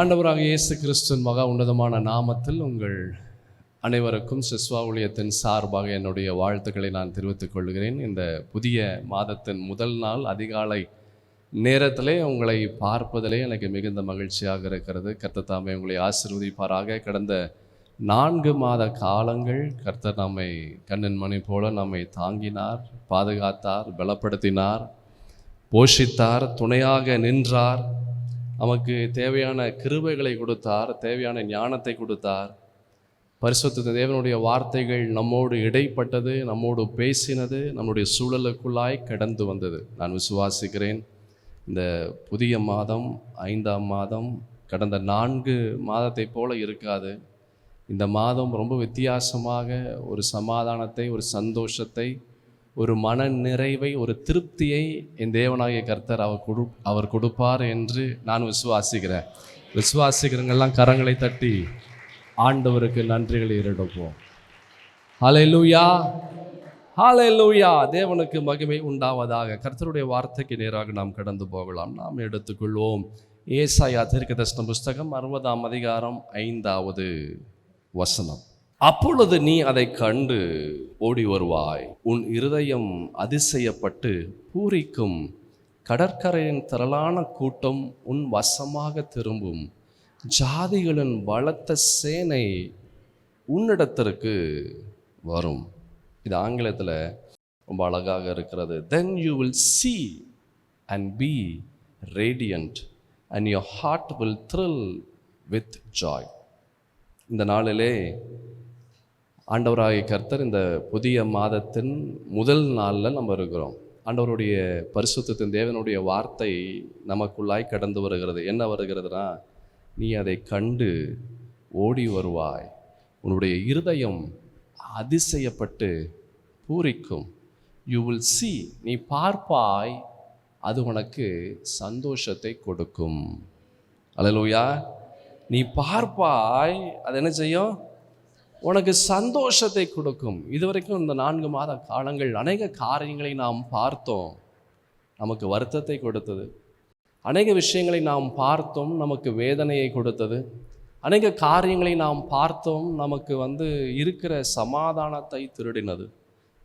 ஆண்டவராக இயேசு கிறிஸ்துவின் மகா உன்னதமான நாமத்தில் உங்கள் அனைவருக்கும் சிஸ்வா ஊழியத்தின் சார்பாக என்னுடைய வாழ்த்துக்களை நான் தெரிவித்துக் கொள்கிறேன். இந்த புதிய மாதத்தின் முதல் நாள் அதிகாலை நேரத்திலே உங்களை பார்ப்பதிலே எனக்கு மிகுந்த மகிழ்ச்சியாக இருக்கிறது. கர்த்தர் தாமே உங்களை ஆசீர்வதிப்பாராக. கடந்த 4 மாத காலங்கள் கர்த்தர் நம்மை கண்ணின் மணி போல நம்மை தாங்கினார், பாதுகாத்தார், பலப்படுத்தினார், போஷித்தார், துணையாக நின்றார். நமக்கு தேவையான கிருபைகளை கொடுத்தார், தேவையான ஞானத்தை கொடுத்தார். பரிசுத்த தேவனுடைய வார்த்தைகள் நம்மோடு இடைப்பட்டது, நம்மோடு பேசினது, நம்முடைய சூழலுக்குள்ளாய் கடந்து வந்தது. நான் விசுவாசிக்கிறேன் இந்த புதிய மாதம் 5ஆம் மாதம் கடந்த 4 மாதத்தை போல இருக்காது. இந்த மாதம் ரொம்ப வித்தியாசமாக ஒரு சமாதானத்தை, ஒரு சந்தோஷத்தை, ஒரு மன நிறைவை, ஒரு திருப்தியை என் தேவனாகிய கர்த்தர் அவர் கொடுப்பார் என்று நான் விசுவாசிக்கிறேன். விசுவாசிக்கிறவங்கெல்லாம் கரங்களை தட்டி ஆண்டவருக்கு நன்றிகளை ஏறெடுப்போம். ஹல்லேலூயா, ஹல்லேலூயா. தேவனுக்கு மகிமை உண்டாவதாக. கர்த்தருடைய வார்த்தைக்கு நேராக நாம் கடந்து போகலாம். நாம் எடுத்துக்கொள்வோம் ஏசாயா தீர்க்கதரிசன புஸ்தகம் 60ஆம் அதிகாரம் 5வது வசனம். அப்பொழுது நீ அதை கண்டு ஓடி வருவாய், உன் இருதயம் அதிசயப்பட்டு பூரிக்கும், கடற்கரையின் திரளான கூட்டம் உன் வசமாக திரும்பும், ஜாதிகளின் பலத்த சேனை உன்னிடத்திற்கு வரும். இது ஆங்கிலத்தில் ரொம்ப அழகாக இருக்கிறது. Then you will see and be radiant and your heart will thrill with joy. இந்த நாளிலே ஆண்டவராகிய கர்த்தர் இந்த புதிய மாதத்தின் முதல் நாளில் நம்ம இருக்கிறோம். ஆண்டவருடைய பரிசுத்தத்தின் தேவனுடைய வார்த்தை நமக்குள்ளாய் கடந்து வருகிறது. என்ன வருகிறதுனா, நீ அதை கண்டு ஓடி வருவாய், உன்னுடைய இருதயம் அதிசயப்பட்டு பூரிக்கும். யூ வில் see, நீ பார்ப்பாய், அது உனக்கு சந்தோஷத்தை கொடுக்கும். அல்லேலூயா. நீ பார்ப்பாய், அது என்ன செய்யும்? உனக்கு சந்தோஷத்தை கொடுக்கும். இதுவரைக்கும் இந்த 4 மாத காலங்கள் அநேக காரியங்களை நாம் பார்த்தோம், நமக்கு வருத்தத்தை கொடுத்தது. அநேக விஷயங்களை நாம் பார்த்தோம், நமக்கு வேதனையை கொடுத்தது. அநேக காரியங்களை நாம் பார்த்தோம், நமக்கு இருக்கிற சமாதானத்தை திருடினது.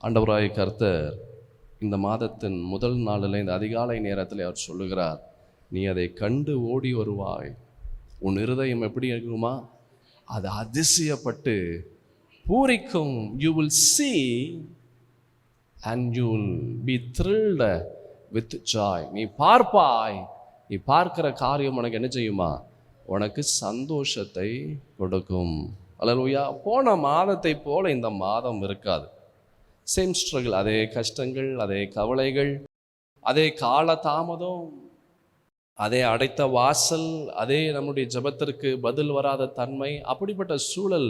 ஆண்டவராகிய கர்த்தர் இந்த மாதத்தின் முதல் நாளில் இந்த அதிகாலை நேரத்தில் அவர் சொல்லுகிறார், நீ அதை கண்டு ஓடி வருவாய், உன் இருதயம் எப்படி இருக்குமா? அது அதிசயப்பட்டு பூரிக்கும். You will see and you will be thrilled with joy. நீ பார்ப்பாய், நீ பார்க்கிற காரியம் உனக்கு என்ன செய்யுமா? உனக்கு சந்தோஷத்தை கொடுக்கும். அல்லேலூயா. போன மாதத்தை போல இந்த மாதம் இருக்காது. சேம் ஸ்ட்ரகிள், அதே கஷ்டங்கள், அதே கவலைகள், அதே கால தாமதம், அதே அடைத்த வாசல், அதே நம்முடைய ஜெபத்திற்கு பதில் வராத தன்மை. அப்படிப்பட்ட சூழல்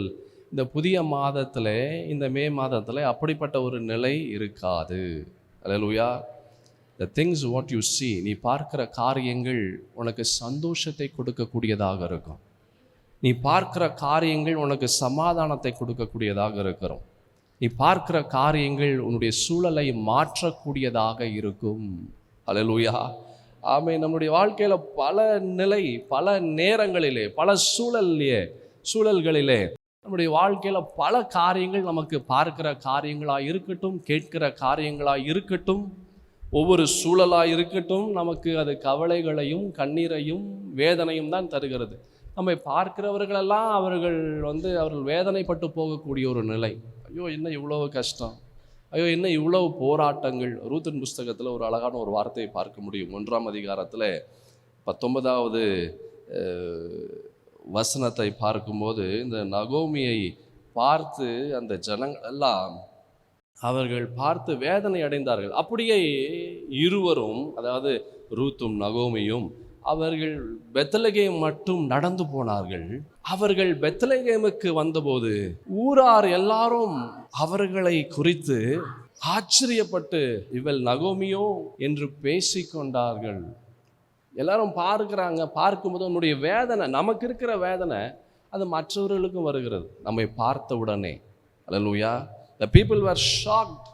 இந்த புதிய மாதத்தில், இந்த மே மாதத்தில் அப்படிப்பட்ட ஒரு நிலை இருக்காது. அல்லேலூயா. the things what you see, நீ பார்க்கிற காரியங்கள் உனக்கு சந்தோஷத்தை கொடுக்கக்கூடியதாக இருக்கும். நீ பார்க்கிற காரியங்கள் உனக்கு சமாதானத்தை கொடுக்கக்கூடியதாக இருக்கிறோம். நீ பார்க்கிற காரியங்கள் உன்னுடைய சூழலை மாற்றக்கூடியதாக இருக்கும். அல்லேலூயா. ஆமே. நம்முடைய வாழ்க்கையில் பல நிலை, பல நேரங்களிலே, பல சூழல்களிலே நம்முடைய வாழ்க்கையில் பல காரியங்கள் நமக்கு பார்க்கிற காரியங்களாக இருக்கட்டும், கேட்கிற காரியங்களாக இருக்கட்டும், ஒவ்வொரு சூழலாக இருக்கட்டும், நமக்கு அது கவலைகளையும் கண்ணீரையும் வேதனையும் தான் தருகிறது. நம்மை பார்க்கிறவர்களெல்லாம் அவர்கள் வேதனைப்பட்டு போகக்கூடிய ஒரு நிலை. ஐயோ, என்ன இவ்வளவு கஷ்டம், ஐயோ என்ன இவ்வளவு போராட்டங்கள். ரூத்தின் புஸ்தகத்தில் ஒரு அழகான ஒரு வார்த்தையை பார்க்க முடியும். 1ஆம் அதிகாரத்தில் 19வது வசனத்தை பார்க்கும்போது, இந்த நகோமியை பார்த்து அந்த ஜனங்கள் எல்லாம் அவர்கள் பார்த்து வேதனை அடைந்தார்கள். அப்படியே இருவரும், அதாவது ரூத்தும் நகோமியும், அவர்கள் பெத்லகேம் மட்டும் நடந்து போனார்கள். அவர்கள் பெத்லகேமுக்கு வந்தபோது ஊரார் எல்லாரும் அவர்களை குறித்து ஆச்சரியப்பட்டு, இவள் நகோமியோ என்று பேசிக்கொண்டார்கள். எல்லாரும் பார்க்குறாங்க. பார்க்கும்போது உன்னுடைய வேதனை, நமக்கு இருக்கிற வேதனை அது மற்றவர்களுக்கும் வருகிறது நம்மை பார்த்த உடனே. அல்லேலூயா. The people were shocked.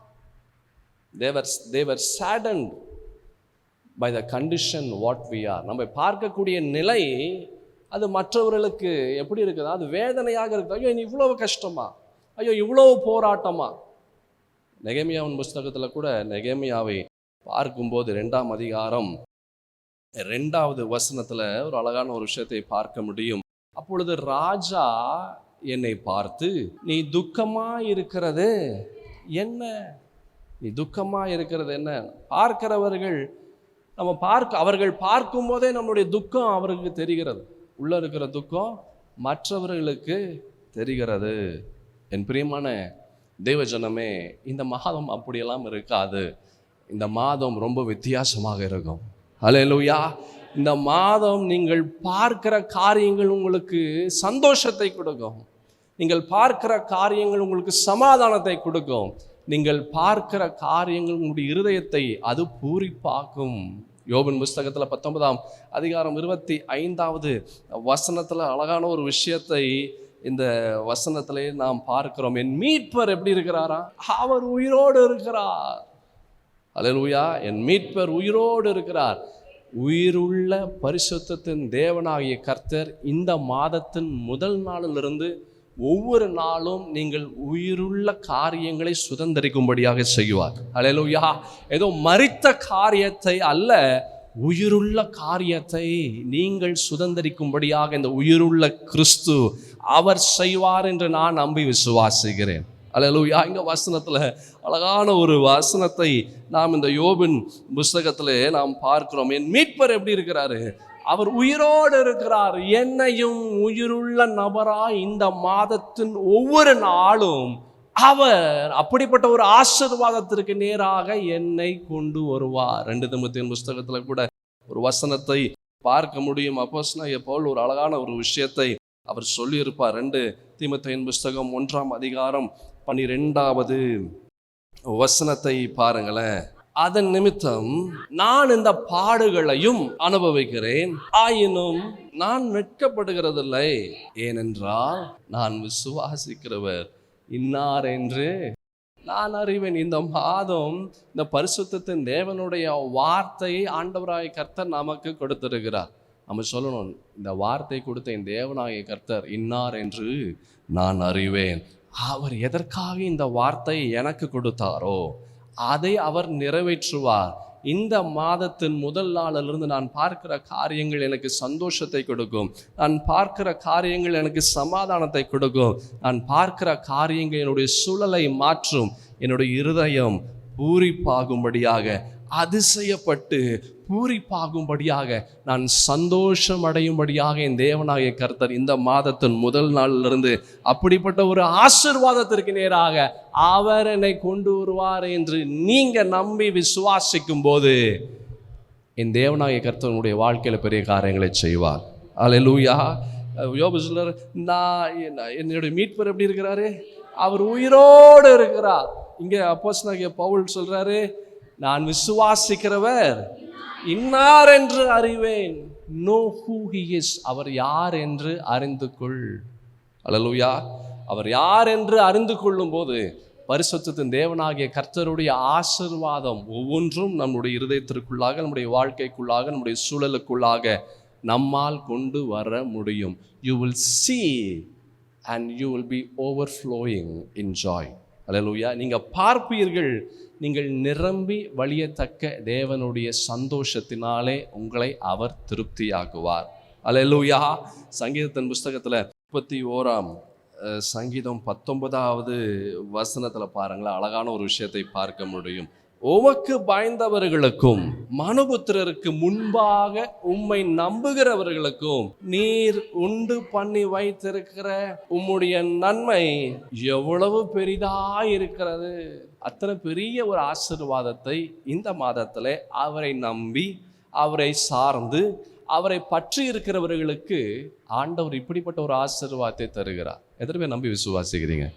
They were saddened by the condition what we are. நம்ம பார்க்கக்கூடிய நிலை அது மற்றவர்களுக்கு எப்படி இருக்குதா, அது வேதனையாக இருக்குது. ஐயோ இவ்வளவு கஷ்டமா, ஐயோ இவ்வளவு போராட்டமா. நெகேமியாவின் புஸ்தகத்தில் கூட நெகேமியாவை பார்க்கும்போது 2ஆம் அதிகாரம் 2வது வசனத்தில் ஒரு அழகான ஒரு விஷயத்தை பார்க்க முடியும். அப்பொழுது ராஜா என்னை பார்த்து, நீ துக்கமா இருக்கிறது என்ன? நீ துக்கமா இருக்கிறது என்ன? பார்க்கிறவர்கள் அவர்கள் பார்க்கும் போதே நம்மளுடைய துக்கம் அவர்களுக்கு தெரிகிறது. உள்ள இருக்கிற துக்கம் மற்றவர்களுக்கு தெரிகிறது. என் பிரியமான தேவஜனமே, இந்த மாதம் அப்படியெல்லாம் இருக்காது. இந்த மாதம் ரொம்ப வித்தியாசமாக இருக்கும். ஹல்லேலூயா. இந்த மாதம் நீங்கள் பார்க்கிற காரியங்கள் உங்களுக்கு சந்தோஷத்தை கொடுக்கும். நீங்கள் பார்க்கிற காரியங்கள் உங்களுக்கு சமாதானத்தை கொடுக்கும். நீங்கள் பார்க்கிற காரியங்கள் உங்களுடைய இருதயத்தை அது பூரிப்பாக்கும். யோபின் புஸ்தகத்தில் 19ஆம் அதிகாரம் 25வது வசனத்தில் அழகான ஒரு விஷயத்தை இந்த வசனத்திலே நாம் பார்க்கிறோம். என் மீட்பர் எப்படி இருக்கிறாரா? அவர் உயிரோடு இருக்கிறார். அல்லேலூயா. என் மீட்பர் உயிரோடு இருக்கிறார். உயிருள்ள பரிசுத்தத்தின் தேவனாகிய கர்த்தர் இந்த மாதத்தின் முதல் நாளிலிருந்து ஒவ்வொரு நாளும் நீங்கள் உயிருள்ள காரியங்களை சுதந்திரிக்கும்படியாக செய்வார். அல்லேலூயா. ஏதோ மரித்த காரியத்தை அல்ல, உயிருள்ள காரியத்தை நீங்கள் சுதந்திரிக்கும்படியாக இந்த உயிருள்ள கிறிஸ்து அவர் செய்வார் என்று நான் நம்பி விசுவாசிக்கிறேன். அல்லேலூயா. இங்க வசனத்துல அழகான ஒரு வசனத்தை நாம் இந்த யோபின் புஸ்தகத்திலே நாம் பார்க்கிறோம். என் மீட்பர் எப்படி இருக்கிறாரு? அவர் உயிரோடு இருக்கிறார். என்னையும் உயிருள்ள நபராய் இந்த மாதத்தின் ஒவ்வொரு நாளும் அவர் அப்படிப்பட்ட ஒரு ஆசீர்வாதத்திற்கு நேராக என்னை கொண்டு வருவார். 2 தீமோத்தேயுவின் புஸ்தகத்துல கூட ஒரு வசனத்தை பார்க்க முடியும். அப்போஸ்தலனாகிய பவுல் ஒரு அழகான ஒரு விஷயத்தை அவர் சொல்லியிருப்பார். 2 தீமோத்தேயுவின் புஸ்தகம் 1ஆம் அதிகாரம் 12வது வசனத்தை பாருங்களேன். அதன் நிமித்தம் நான் இந்த பாடுகளையும் அனுபவிக்கிறேன், ஆயினும் நான் வெட்கப்படுகிறதில்லை. ஏனென்றால் நான் விசுவாசிக்கிறவர் இன்னார் என்று நான் அறிவேன். இந்த மாதம் இந்த பரிசுத்தத்தின் தேவனுடைய வார்த்தையை ஆண்டவராகிய கர்த்தர் நமக்கு கொடுத்திருக்கிறார். நம்ம சொல்லணும், இந்த வார்த்தை கொடுத்த என் தேவனாகிய கர்த்தர் இன்னார் என்று நான் அறிவேன். அவர் எதற்காக இந்த வார்த்தை எனக்கு கொடுத்தாரோ அதை அவர் நிறைவேற்றுவார். இந்த மாதத்தின் முதல் நாளிலிருந்து நான் பார்க்கிற காரியங்கள் எனக்கு சந்தோஷத்தை கொடுக்கும். நான் பார்க்கிற காரியங்கள் எனக்கு சமாதானத்தை கொடுக்கும். நான் பார்க்கிற காரியங்கள் என்னுடைய சூழலை மாற்றும். என்னுடைய இருதயம் பூரிப்பாகும்படியாக, அதிசயப்பட்டு பூரிப்பாகும்படியாக, நான் சந்தோஷம் அடையும்படியாக என் தேவனாகிய கர்த்தர் இந்த மாதத்தின் முதல் நாளிலிருந்து அப்படிப்பட்ட ஒரு ஆசீர்வாதத்திற்கு நேராக அவர் என்னை கொண்டு வருவார் என்று நீங்க நம்பி விசுவாசிக்கும் போது என் தேவனாகிய கர்த்தருடைய வாழ்க்கையில பெரிய காரியங்களை செய்வார். அல்லேலூயா. யோபு சொல்றார், என்னுடைய மீட்பர் எப்படி இருக்கிறாரு? அவர் உயிரோடு இருக்கிறார். இங்க அப்போஸ்தலனாகிய பவுல் சொல்றாரு, நான் விசுவாசிக்கிறவர் இன்னார் என்று அறிவேன். know who he is. அவர் யார் என்று அறிந்து கொள். அல்லேலூயா. அவர் யார் என்று அறிந்து கொள்ளும் போது பரிசுத்தத்தின் தேவனாகிய கர்த்தருடைய ஆசீர்வாதம் ஒவ்வொன்றும் நம்முடைய இருதயத்திற்குள்ளாக, நம்முடைய வாழ்க்கைக்குள்ளாக, நம்முடைய சூழலுக்குள்ளாக நம்மால் கொண்டு வர முடியும். you will see and you will be overflowing in joy. அல்லேலூயா. நீங்க பார்ப்பீர்கள், நீங்கள் நிரம்பி வழியத்தக்க தேவனுடைய சந்தோஷத்தினாலே உங்களை அவர் திருப்தியாக்குவார். அல்லேலூயா. சங்கீதத்தின் புஸ்தகத்தில் 31ஆம் சங்கீதம் 19வது வசனத்தில் பாருங்களேன், அழகான ஒரு விஷயத்தை பார்க்க முடியும். உமக்கு பயந்தவர்களுக்கும் மனுபுத்திரருக்கு முன்பாக உம்மை நம்புகிறவர்களுக்கும் நீர் உண்டு பண்ணி வைத்திருக்கிற உம்முடைய நன்மை எவ்வளவு பெரிதாய் இருக்கிறது. அத்தனை பெரிய ஒரு ஆசீர்வாதத்தை இந்த மாதத்தில் அவரை நம்பி, அவரை சார்ந்து, அவரை பற்றி இருக்கிறவர்களுக்கு ஆண்டவர் இப்படிப்பட்ட ஒரு ஆசீர்வாதத்தை தருகிறார். எத்தனை பேர் நம்பி விசுவாசிக்கிறீங்க?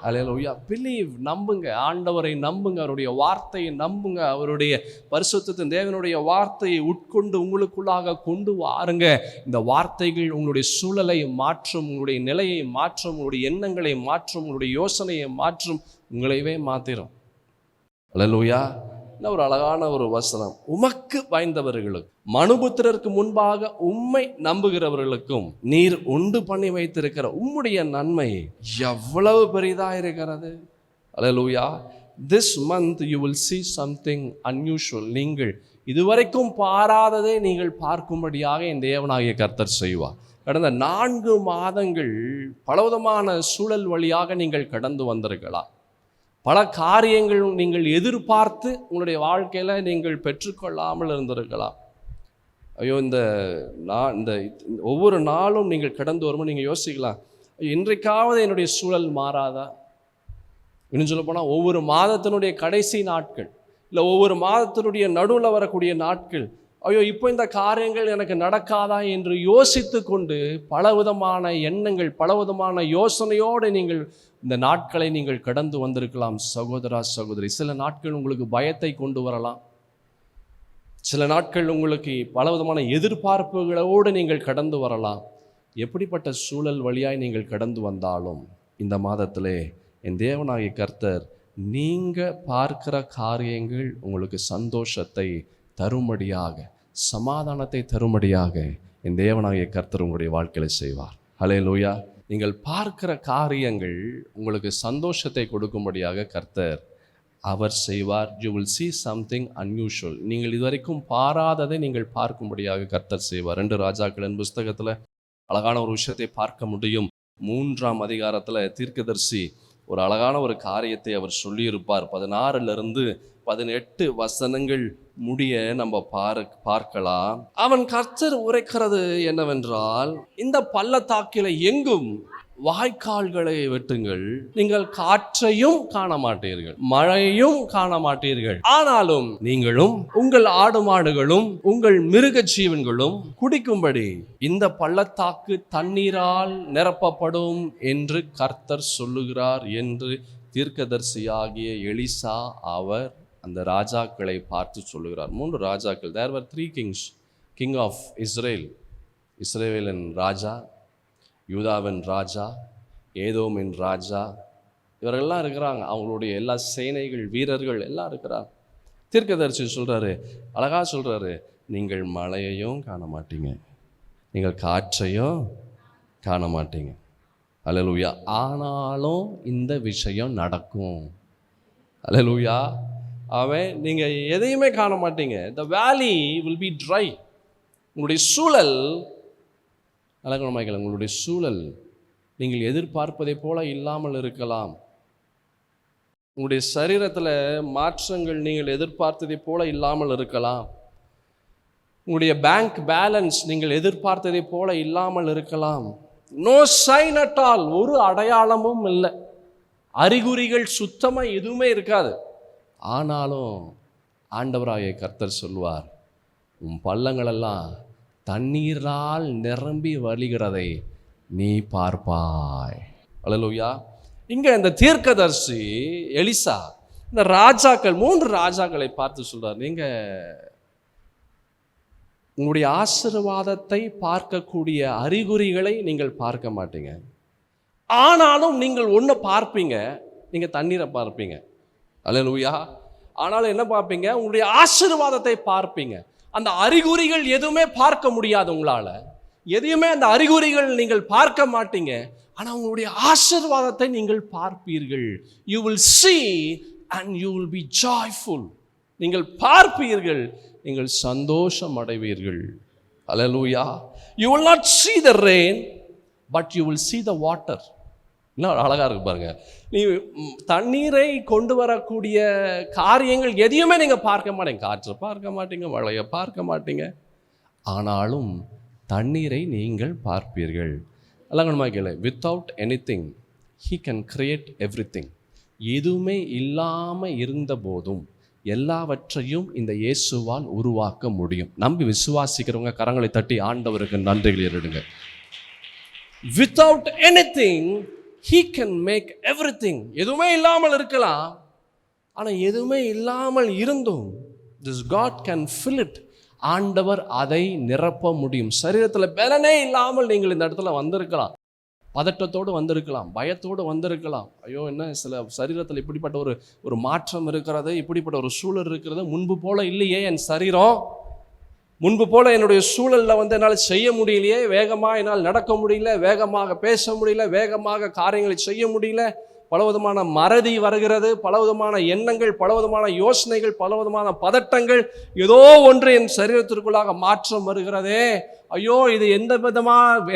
அல்லேலூயா. பிலீவ், நம்புங்க, ஆண்டவரை நம்புங்க, அவருடைய வார்த்தையை நம்புங்க, அவருடைய பரிசுத்தத்தின் தேவனுடைய வார்த்தையை உட்கொண்டு உங்களுக்குள்ளாக கொண்டு வாருங்க. இந்த வார்த்தைகள் உங்களுடைய சூழலை மாற்றும், உங்களுடைய நிலையை மாற்றும், உங்களுடைய எண்ணங்களை மாற்றும், உங்களுடைய யோசனையை மாற்றும், உங்களைவே மாத்திரும். அல்லேலூயா. இன்னும் ஒரு அழகான ஒரு வசனம், உமக்கு பயந்தவர்களுக்கு மனுபுத்திரருக்கு முன்பாக உம்மை நம்புகிறவர்களுக்கும் நீர் உண்டு பண்ணி வைத்திருக்கிற உம்முடைய நன்மை எவ்வளவு பெரிதா இருக்கிறது. அல்லேலூயா. This month you will see something unusual. நீங்கள் இதுவரைக்கும் பாராததை நீங்கள் பார்க்கும்படியாக என் தேவனாகிய கர்த்தர் செய்வார். கடந்த 4 மாதங்கள் பலவிதமான சூழல் வழியாக நீங்கள் கடந்து வந்திருக்கலாம். பல காரியங்கள் நீங்கள் எதிர்பார்த்து உங்களுடைய வாழ்க்கையில் நீங்கள் பெற்றுக்கொள்ளாமல் இருந்திருக்கலாம். ஐயோ, இந்த ஒவ்வொரு நாளும் நீங்கள் கடந்து வரும்போது நீங்கள் யோசிக்கலாம், இன்றைக்காவது என்னுடைய சூழல் மாறாதா? இன்னும் சொல்ல போனால் ஒவ்வொரு மாதத்தினுடைய கடைசி நாட்கள், இல்லை ஒவ்வொரு மாதத்தினுடைய நடுவில் வரக்கூடிய நாட்கள், ஐயோ இப்போ இந்த காரியங்கள் எனக்கு நடக்காதா என்று யோசித்து கொண்டு பலவிதமான எண்ணங்கள், பலவிதமான யோசனையோடு நீங்கள் இந்த நாட்களை நீங்கள் கடந்து வந்திருக்கலாம். சகோதரா சகோதரி, சில நாட்கள் உங்களுக்கு பயத்தை கொண்டு வரலாம். சில நாட்கள் உங்களுக்கு பலவிதமான எதிர்பார்ப்புகளோடு நீங்கள் கடந்து வரலாம். எப்படிப்பட்ட சூழல் வழியாய் நீங்கள் கடந்து வந்தாலும் இந்த மாதத்திலே என் தேவனாகிய கர்த்தர் நீங்கள் பார்க்கிற காரியங்கள் உங்களுக்கு சந்தோஷத்தை தரும்படியாக, சமாதானத்தை தரும்படியாக என் தேவனாகிய கர்த்தர் உங்களுடைய வாழ்க்கையில் செய்வார். ஹல்லேலூயா. நீங்கள் பார்க்கிற காரியங்கள் உங்களுக்கு சந்தோஷத்தை கொடுக்கும்படியாக கர்த்தர் அவர் செய்வார். You will see something unusual. நீங்கள் இதுவரைக்கும் பாராததை நீங்கள் பார்க்கும்படியாக கர்த்தர் செய்வார். 2 ராஜாக்களின் புஸ்தகத்தில் அழகான ஒரு விஷயத்தை பார்க்க முடியும். 3ஆம் அதிகாரத்தில் தீர்க்கதரிசி ஒரு அழகான ஒரு காரியத்தை அவர் சொல்லியிருப்பார். 16 18 வசனங்கள் முடிய நம்ம பார்க்கலாம். அவன் கர்த்தர் உரைக்கிறது என்னவென்றால், இந்த பள்ளத்தாக்கில எங்கும் வாய்க்கால்களை வெட்டுங்கள், நீங்கள் காற்றையும் காண மாட்டீர்கள், மழையும் காண மாட்டீர்கள், ஆனாலும் நீங்களும் உங்கள் ஆடு மாடுகளும் உங்கள் மிருக ஜீவன்களும் குடிக்கும்படி இந்த பள்ளத்தாக்கு தண்ணீரால் நிரப்பப்படும் என்று கர்த்தர் சொல்லுகிறார் என்று தீர்க்கதரிசியாகிய எலிசா அவர் அந்த ராஜாக்களை பார்த்து சொல்லுகிறார். 3 ராஜாக்கள். There were 3 kings. King of Israel, இஸ்ரவேலின் ராஜா, யூதாவின் ராஜா, ஏதோமின் ராஜா, இவரெல்லாம் இருக்கிறாங்க. அவங்களுடைய எல்லா சேனைகள், வீரர்கள் எல்லாம் இருக்கிறாங்க. தீர்க்கதரிசி சொல்கிறாரு, அழகா சொல்கிறாரு, நீங்கள் மழையையும் காண மாட்டீங்க, நீங்கள் காற்றையும் காண மாட்டீங்க. அல்லேலூயா. ஆனாலும் இந்த விஷயம் நடக்கும். அல்லேலூயா. அவன் நீங்கள் எதையுமே காண மாட்டீங்க. The valley will be dry. உங்களுடைய சூழல் அழகமாய்கள், உங்களுடைய சூழல் நீங்கள் எதிர்பார்ப்பதை போல இல்லாமல் இருக்கலாம். உங்களுடைய சரீரத்தில் மாற்றங்கள் நீங்கள் எதிர்பார்த்ததை போல இல்லாமல் இருக்கலாம். உங்களுடைய பேங்க் பேலன்ஸ் நீங்கள் எதிர்பார்த்ததை போல இல்லாமல் இருக்கலாம். No sign at all. ஒரு அடையாளமும் இல்லை, அறிகுறிகள் சுத்தமாக எதுவுமே இருக்காது. ஆனாலும் ஆண்டவராகிய கர்த்தர் சொல்வார், உன் பள்ளங்களெல்லாம் தண்ணீரால் நிரம்பி வழிகிறதை நீ பார்ப்பாய். அல்லேலூயா. இங்கே இந்த தீர்க்கதரிசி எலிசா இந்த ராஜாக்கள், 3 ராஜாக்களை பார்த்து சொல்றார், நீங்கள் உங்களுடைய ஆசீர்வாதத்தை பார்க்கக்கூடிய அறிகுறிகளை நீங்கள் பார்க்க மாட்டீங்க, ஆனாலும் நீங்கள் ஒன்று பார்ப்பீங்க, நீங்கள் தண்ணீரை பார்ப்பீங்க. அல்லேலூயா. ஆனாலும் என்ன பார்ப்பீங்க? உங்களுடைய ஆசீர்வாதத்தை பார்ப்பீங்க. அந்த அறிகுறிகள் எதுவுமே பார்க்க முடியாது உங்களால், எதையுமே அந்த அறிகுறிகள் நீங்கள் பார்க்க மாட்டீங்க, ஆனால் உங்களுடைய ஆசீர்வாதத்தை நீங்கள் பார்ப்பீர்கள். You will see and you will be joyful. நீங்கள் பார்ப்பீர்கள், நீங்கள் சந்தோஷம் அடைவீர்கள். அல்லேலூயா. You will not see the rain, but you will see the water. இன்னும் அழகாக இருக்கு பாருங்க. நீ தண்ணீரை கொண்டு வரக்கூடிய காரியங்கள் எதையுமே நீங்கள் பார்க்க மாட்டீங்க, காற்றை பார்க்க மாட்டீங்க, மழையை பார்க்க மாட்டீங்க, ஆனாலும் தண்ணீரை நீங்கள் பார்ப்பீர்கள். அழகமாக கேளு. Without anything he can create everything. எதுவுமே இல்லாமல் இருந்த போதும் எல்லாவற்றையும் இந்த இயேசுவால் உருவாக்க முடியும். நம்பி விசுவாசிக்கிறவங்க கரங்களை தட்டி ஆண்டவருக்கு நன்றிகள் ஏறிடுங்க. Without anything He can make everything. எதுவுமே இல்லாமல் இருக்கலாம், ஆனால் எதுவுமே இல்லாமல் இருந்தும் this God can fill it. ஆண்டவர் அதை நிரப்ப முடியும். சரீரத்தில் பலனே இல்லாமல் நீங்கள் இந்த இடத்துல வந்திருக்கலாம், பதட்டத்தோடு வந்திருக்கலாம், பயத்தோடு வந்திருக்கலாம். ஐயோ, என்ன சில சரீரத்தில் இப்படிப்பட்ட ஒரு மாற்றம் இருக்கிறது, இப்படிப்பட்ட ஒரு சூழல் இருக்கிறது, முன்பு போல இல்லையே என் சரீரம், முன்பு போல என்னுடைய சூழலில் என்னால் செய்ய முடியலையே, வேகமாக என்னால் நடக்க முடியல, வேகமாக பேச முடியல, வேகமாக காரியங்களை செய்ய முடியல, பலவிதமான மறதி வருகிறது, பலவிதமான எண்ணங்கள், பலவிதமான யோசனைகள், பலவிதமான பதட்டங்கள், ஏதோ ஒன்று என் சரீரத்திற்குள்ளாக மாற்றம் வருகிறதே, ஐயோ இது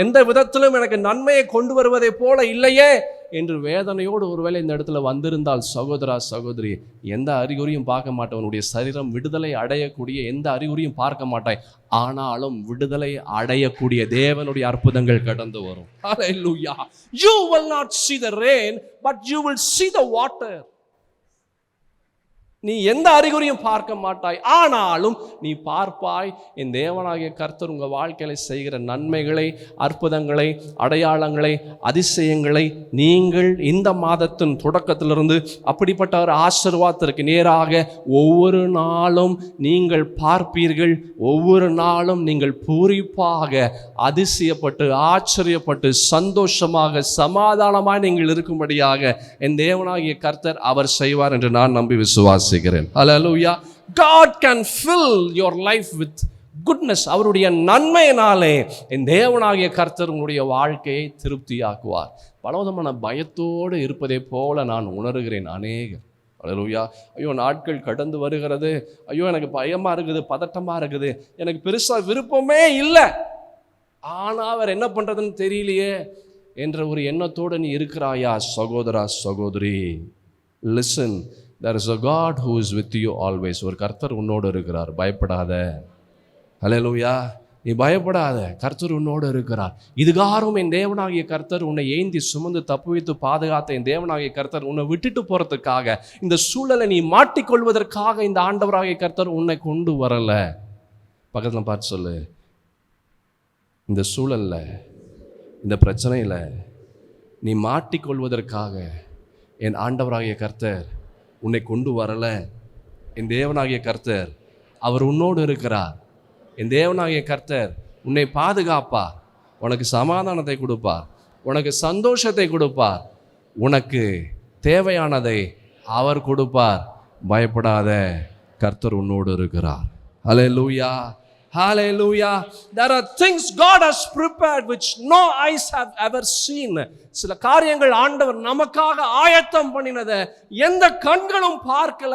எந்த விதத்திலும் எனக்கு நன்மையை கொண்டு வருவதை போல இல்லையே என்று வேதனையோடு ஒருவேளை இந்த இடத்துல வந்திருந்தால், சகோதரா சகோதரி, எந்த அறிகுறியும் பார்க்க மாட்டேன், உன்னுடைய சரீரம் விடுதலை அடையக்கூடிய எந்த அறிகுறியும் பார்க்க மாட்டாய். ஆனாலும் விடுதலை அடையக்கூடிய தேவனுடைய அற்புதங்கள் கடந்து வரும். Hallelujah. You will not see the rain, but you will see the water. நீ எந்த அறிகுறியும் பார்க்க மாட்டாய், ஆனாலும் நீ பார்ப்பாய் என் தேவனாகிய கர்த்தர் உங்கள் வாழ்க்கையில செய்கிற நன்மைகளை, அற்புதங்களை, அடையாளங்களை, அதிசயங்களை நீங்கள் இந்த மாதத்தின் தொடக்கத்திலிருந்து அப்படிப்பட்ட ஒரு ஆசீர்வாதத்திற்கு நேராக ஒவ்வொரு நாளும் நீங்கள் பார்ப்பீர்கள். ஒவ்வொரு நாளும் நீங்கள் பூரிப்பாக அதிசயப்பட்டு ஆச்சரியப்பட்டு சந்தோஷமாக சமாதானமாக நீங்கள் இருக்கும்படியாக என் தேவனாகிய கர்த்தர் அவர் செய்வார் என்று நான் நம்பி விசுவாசி. Hallelujah. God can fill your life with goodness. அவருடைய நன்மையினாலே என் தேவனாகிய கர்த்தர் உங்களுடைய வாழ்க்கையை திருப்தியாக்குவார். பலவிதமான பயத்தோடு இருப்பதை போல நான் உணர்கிறேன் அநேகர். ஹல்லேலூயா. ஐயோ, நாட்கள் கடந்து வருகிறது, ஐயோ எனக்கு பயமா இருக்குது, பதட்டமா இருக்குது, எனக்கு பெருசா விருப்பமே இல்லை, ஆனா அவர் என்ன பண்றதுன்னு தெரியலையே என்ற ஒரு எண்ணத்தோடு நீ இருக்கிறாயா சகோதரா சகோதரி? Listen. There is a God who is with you always. ஒரு கர்த்தர் உன்னோடு இருக்கிறார், பயப்படாத. ஹல்லேலூயா. நீ பயப்படாத, கர்த்தர் உன்னோடு இருக்கிறார். இதுகாரும் என் தேவனாகிய கர்த்தர் உன்னை ஏந்தி சுமந்து தப்புவித்து பாதுகாத்த என் தேவனாகிய கர்த்தர் உன்னை விட்டுட்டு போறதுக்காக, இந்த சூழலை நீ மாட்டிக்கொள்வதற்காக இந்த ஆண்டவராகிய கர்த்தர் உன்னை கொண்டு வரல. பக்கத்தில் பார்த்து சொல்லு, இந்த சூழல்ல, இந்த பிரச்சனையில நீ மாட்டிக்கொள்வதற்காக என் ஆண்டவராகிய கர்த்தர் உன்னை கொண்டு வரல. என் தேவனாகிய கர்த்தர் அவர் உன்னோடு இருக்கிறார். என் தேவனாகிய கர்த்தர் உன்னை பாதுகாப்பார், உனக்கு சமாதானத்தை கொடுப்பார், உனக்கு சந்தோஷத்தை கொடுப்பார், உனக்கு தேவையானதை அவர் கொடுப்பார். பயப்படாத, கர்த்தர் உன்னோடு இருக்கிறார். ஹல்லேலூயா. Hallelujah. There are things God has prepared which no eyes have ever seen. சில காரியங்கள் ஆண்டவர் நமக்காக ஆயத்தம் பண்ணினதை எந்த கண்களும் பார்க்கல.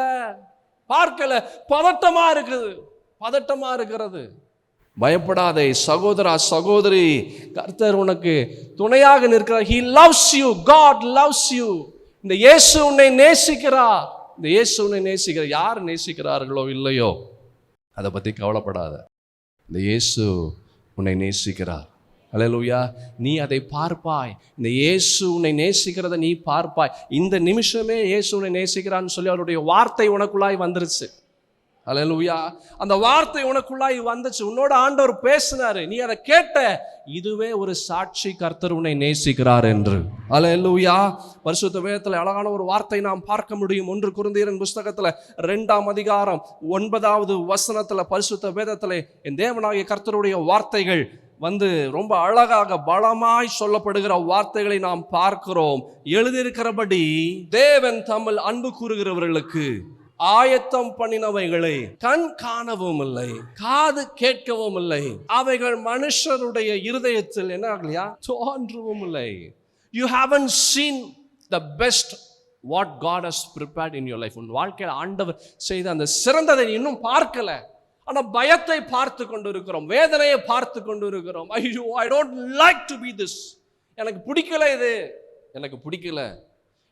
பதட்டமா இருக்கிறது. பயப்படாதே சகோதரா சகோதரி, கர்த்தர் உனக்கு துணையாக நிற்கிறார். He loves you. God loves you. இந்த இயேசு உன்னை நேசிக்கிறார். யார் நேசிக்கிறார்களோ இல்லையோ அதை பத்தி கவலைப்படாத. இந்த இயேசு உன்னை நேசிக்கிறார். ஹல்லேலூயா. நீ அதை பார்ப்பாய். இந்த இயேசு உன்னை நேசிக்கிறத நீ பார்ப்பாய். இந்த நிமிஷமே இயேசு உன்னை நேசிக்கிறான்னு சொல்லி அவருடைய வார்த்தை உனக்குள்ளாய் வந்துருச்சு. ஹல்லேலூயா. அந்த வார்த்தை உனக்குள்ளாய் வந்துச்சு, உன்னோட ஆண்டவர் பேசினாரு, நீ அதை கேட்ட. இதுவே ஒரு சாட்சி, கர்த்தர் உன்னை நேசிக்கிறார் என்று. ஹல்லேலூயா. பரிசுத்த வேதத்தில் அழகான ஒரு வார்த்தை நாம் பார்க்க முடியும். 1 கொரிந்தியரின் புஸ்தகத்தில் 2ஆம் அதிகாரம் 9வது வசனத்தில் பரிசுத்த வேதத்தில் என் தேவனாகிய கர்த்தருடைய வார்த்தைகள் ரொம்ப அழகாக பலமாய் சொல்லப்படுகிற வார்த்தைகளை நாம் பார்க்கிறோம். எழுதியிருக்கிறபடி, தேவன் தம்மில் அன்பு கூறுகிறவர்களுக்கு ஆயத்தம் பண்ணினவைகளை கண் காணவும் இல்லை, காது கேட்கவும் இல்லை, அவைகள் மனுஷருடைய இருதயத்தில் என்ன ஆகலையா தோன்றவும் இல்லை. You haven't seen the best what God has prepared in your life. உன் வாழ்க்கையில் ஆண்டவர் செய்த அந்த சிறந்ததை இன்னும் பார்க்கல. ஆனா பயத்தை பார்த்து கொண்டு இருக்கிறோம், வேதனையை பார்த்து கொண்டு இருக்கிறோம். ஐயோ, I don't like to be this. எனக்கு பிடிக்கல, இது எனக்கு பிடிக்கல,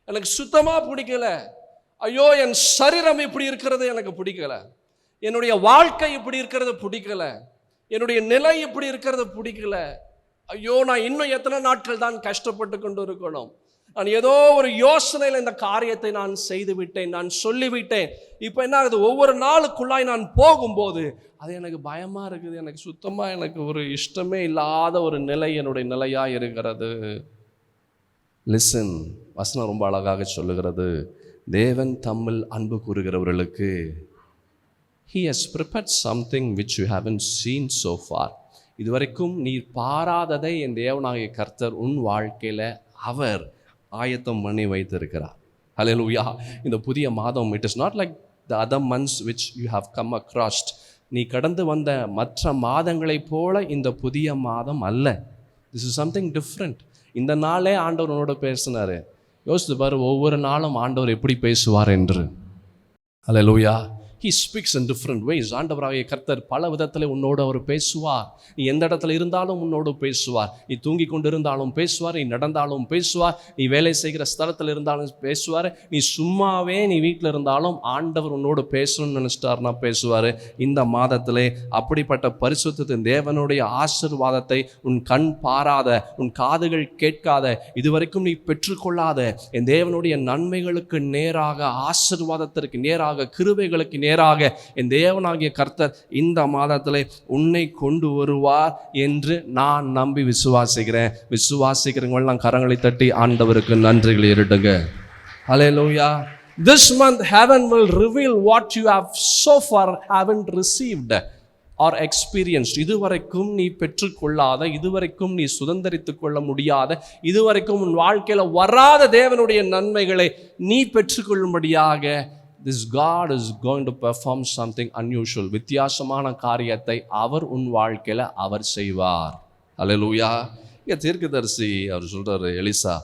எனக்கு சுத்தமா பிடிக்கல. ஐயோ, என் சரீரம் இப்படி இருக்கிறது எனக்கு பிடிக்கல, என்னுடைய வாழ்க்கை இப்படி இருக்கிறது பிடிக்கல, என்னுடைய நிலை இப்படி இருக்கிறது பிடிக்கல. ஐயோ, நான் இன்னும் எத்தனை நாட்கள் தான் கஷ்டப்பட்டு கொண்டு இருக்கணும்? நான் ஏதோ ஒரு யோசனையில் இந்த காரியத்தை நான் செய்து விட்டேன், நான் சொல்லிவிட்டேன். இப்போ என்ன ஆகுது, ஒவ்வொரு நாளுக்குள்ளாய் நான் போகும்போது அது எனக்கு பயமா இருக்குது, எனக்கு சுத்தமா எனக்கு ஒரு இஷ்டமே இல்லாத ஒரு நிலை என்னுடைய நிலையா இருக்கிறது. லிசன், வசனம் ரொம்ப அழகாக சொல்லுகிறது, தேவன் தம்மில் அன்பு கூறுகிறவர்களுக்கு He has prepared something which you haven't seen so far. இதுவரைக்கும் நீர் பாராததை என் தேவனாகிய கர்த்தர் உன் வாழ்க்கையில் அவர் ஆயத்தம் பண்ணி வைத்திருக்கிறார். ஹல்லேலூயா. இந்த புதிய மாதம், it is not like the other months which you have come across. நீ கடந்து வந்த மற்ற மாதங்களைப் போல இந்த புதிய மாதம் அல்ல. This is something different. இந்த நாளே ஆண்டவர் உன்னோட பேசினார். யோசித்து பாரு, ஒவ்வொரு நாளும் ஆண்டவர் எப்படி பேசுவார் என்று. ஹல்லேலூயா. He speaks in different ways. ஆண்டவராகிய கர்த்தர் பல விதத்தில் உன்னோடு அவர் பேசுவார். நீ எந்த இடத்துல இருந்தாலும் உன்னோடு பேசுவார். நீ தூங்கி கொண்டு இருந்தாலும் பேசுவார், நீ நடந்தாலும் பேசுவார், நீ வேலை செய்கிற ஸ்தலத்தில் இருந்தாலும் பேசுவார், நீ சும்மாவே நீ வீட்டில் இருந்தாலும் ஆண்டவர் உன்னோடு பேசணும்னு நினச்சிட்டார்னா பேசுவார். இந்த மாதத்திலே அப்படிப்பட்ட பரிசுத்தத்தின் தேவனுடைய ஆசீர்வாதத்தை உன் கண் பாராத, உன் காதுகள் கேட்காத, இதுவரைக்கும் நீ பெற்றுக்கொள்ளாத என் தேவனுடைய நன்மைகளுக்கு நேராக, ஆசீர்வாதத்திற்கு நேராக, கிருபைகளுக்கு நேராக என் தேவனாகிய கர்த்தர் இந்த மாதத்திலே உன்னை கொண்டு வருவார் என்று நான் நம்பி விசுவாசிக்கிறேன். விசுவாசிக்கிறவங்க கரங்களை தட்டி ஆண்டவருக்கு நன்றிகளை ஏறிடுங்க. ஹல்லேலூயா. This month heaven will reveal what you have so far haven't received or experienced. இதுவரைக்கும் நீ பெற்றுக்கொள்ளாத, இதுவரைக்கும் நீ சுதந்தரித்துக் கொள்ள முடியாத, இதுவரைக்கும் உன் வாழ்க்கையில் வராத தேவனுடைய நன்மைகளை நீ பெற்றுக்கொள்ளும்படியாக this God is going to perform something unusual. வித்தியாசமான காரியத்தை அவர் உன் வாழ்க்கையில் அவர் செய்வார். ஹல்லேலூயா. இங்கே தீர்க்கதரிசி அவர் சொல்றாரு, எலிசா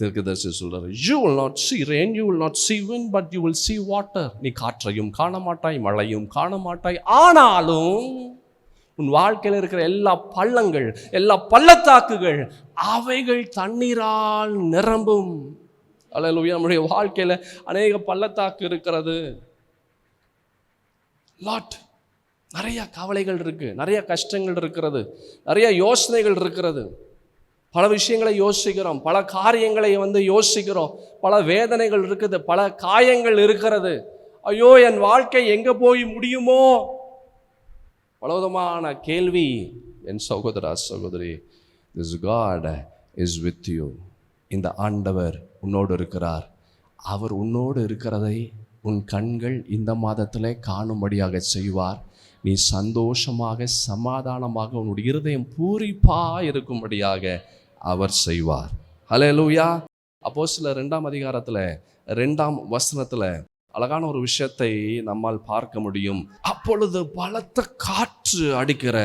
தீர்க்கதரிசி சொல்றாரு, you will not see rain, you will not see wind, but you will see water. நீ காற்றையும் காண மாட்டாய், மழையும் காண மாட்டாய், ஆனாலும் உன் வாழ்க்கையில் இருக்கிற எல்லா பள்ளங்கள், எல்லா பள்ளத்தாக்குகள் அவைகள் தண்ணீரால் நிரம்பும். அல்லேலூயா. நம்முடைய வாழ்க்கையில் அநேக பள்ளத்தாக்கு இருக்கிறது. நிறைய கவலைகள் இருக்கு, நிறைய கஷ்டங்கள் இருக்கிறது, நிறைய யோசனைகள் இருக்கிறது. பல விஷயங்களை யோசிக்கிறோம், பல காரியங்களை யோசிக்கிறோம், பல வேதனைகள் இருக்குது, பல காயங்கள் இருக்கிறது. ஐயோ, என் வாழ்க்கை எங்கே போய் முடியுமோ? பலவிதமான கேள்வி. என் சகோதரா, சகோதரி, this God is with you. இந்த ஆண்டவர் உன்னோடு இருக்கிறார். அவர் உன்னோடு இருக்கிறதை உன் கண்கள் இந்த மாதத்திலே காணும்படியாக செய்வார். நீ சந்தோஷமாக, சமாதானமாக, உன்னுடைய இருதயம் பூரிப்பாக இருக்கும்படியாக அவர் செய்வார். ஹல்லேலூயா. அப்போஸ்தலர் 2ஆம் அதிகாரத்தில் 2ஆம் வசனத்தில் அழகான ஒரு விஷயத்தை நம்மால் பார்க்க முடியும். அப்பொழுது பலத்த காற்று அடிக்கிற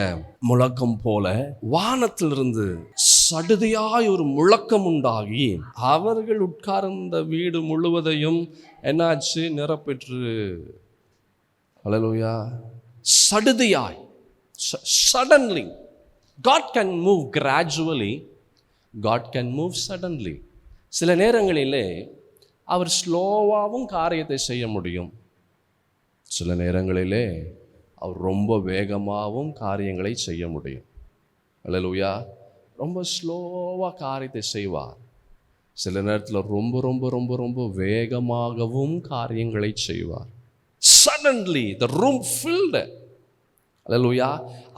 முழக்கம் போல வானத்திலிருந்து சடுதியாய் ஒரு முழக்கம் உண்டாகி அவர்கள் உட்கார்ந்த வீடு முழுவதையும் என்னாச்சு? நிரப்பெற்று. ஹல்லேலூயா. சடுதியாய், suddenly. God can move gradually, God can move suddenly. சில நேரங்களிலே அவர் ஸ்லோவாகவும் காரியத்தை செய்ய முடியும். சில நேரங்களிலே அவர் ரொம்ப வேகமாகவும் காரியங்களை செய்ய முடியும். ஹல்லேலூயா. ரொம்ப ஸ்லோவாக காரியத்தை செய்வார். சில நேரத்தில் ரொம்ப ரொம்ப ரொம்ப ரொம்ப வேகமாகவும் காரியங்களை செய்வார். Suddenly the room filled. ஹல்லேலூயா.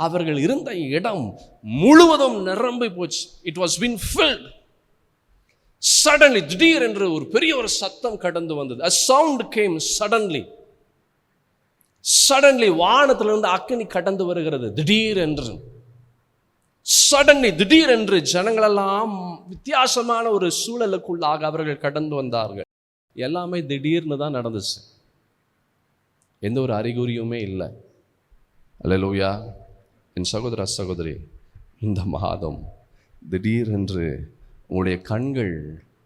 அவர்கள் இருந்த இடம் முழுவதும் நிரம்பி போச்சு. It was been filled. Suddenly, திடீர் என்று ஒரு பெரிய ஒரு சத்தம் கடந்து வந்தது. A sound came suddenly. Suddenly வானத்திலிருந்து அக்கினி கடந்து வருகிறது திடீர் என்று. Suddenly, திடீர் என்று ஜனங்களெல்லாம் வித்தியாசமான ஒரு சூழலுக்குள்ளாக அவர்கள் கடந்து வந்தார்கள். எல்லாமே திடீர்னு தான் நடந்துச்சு. எந்த ஒரு அறிகுறியுமே இல்லை. அல்லேலூயா. என் சகோதர சகோதரி, இந்த மாதம் திடீர் என்று உங்களுடைய கண்கள்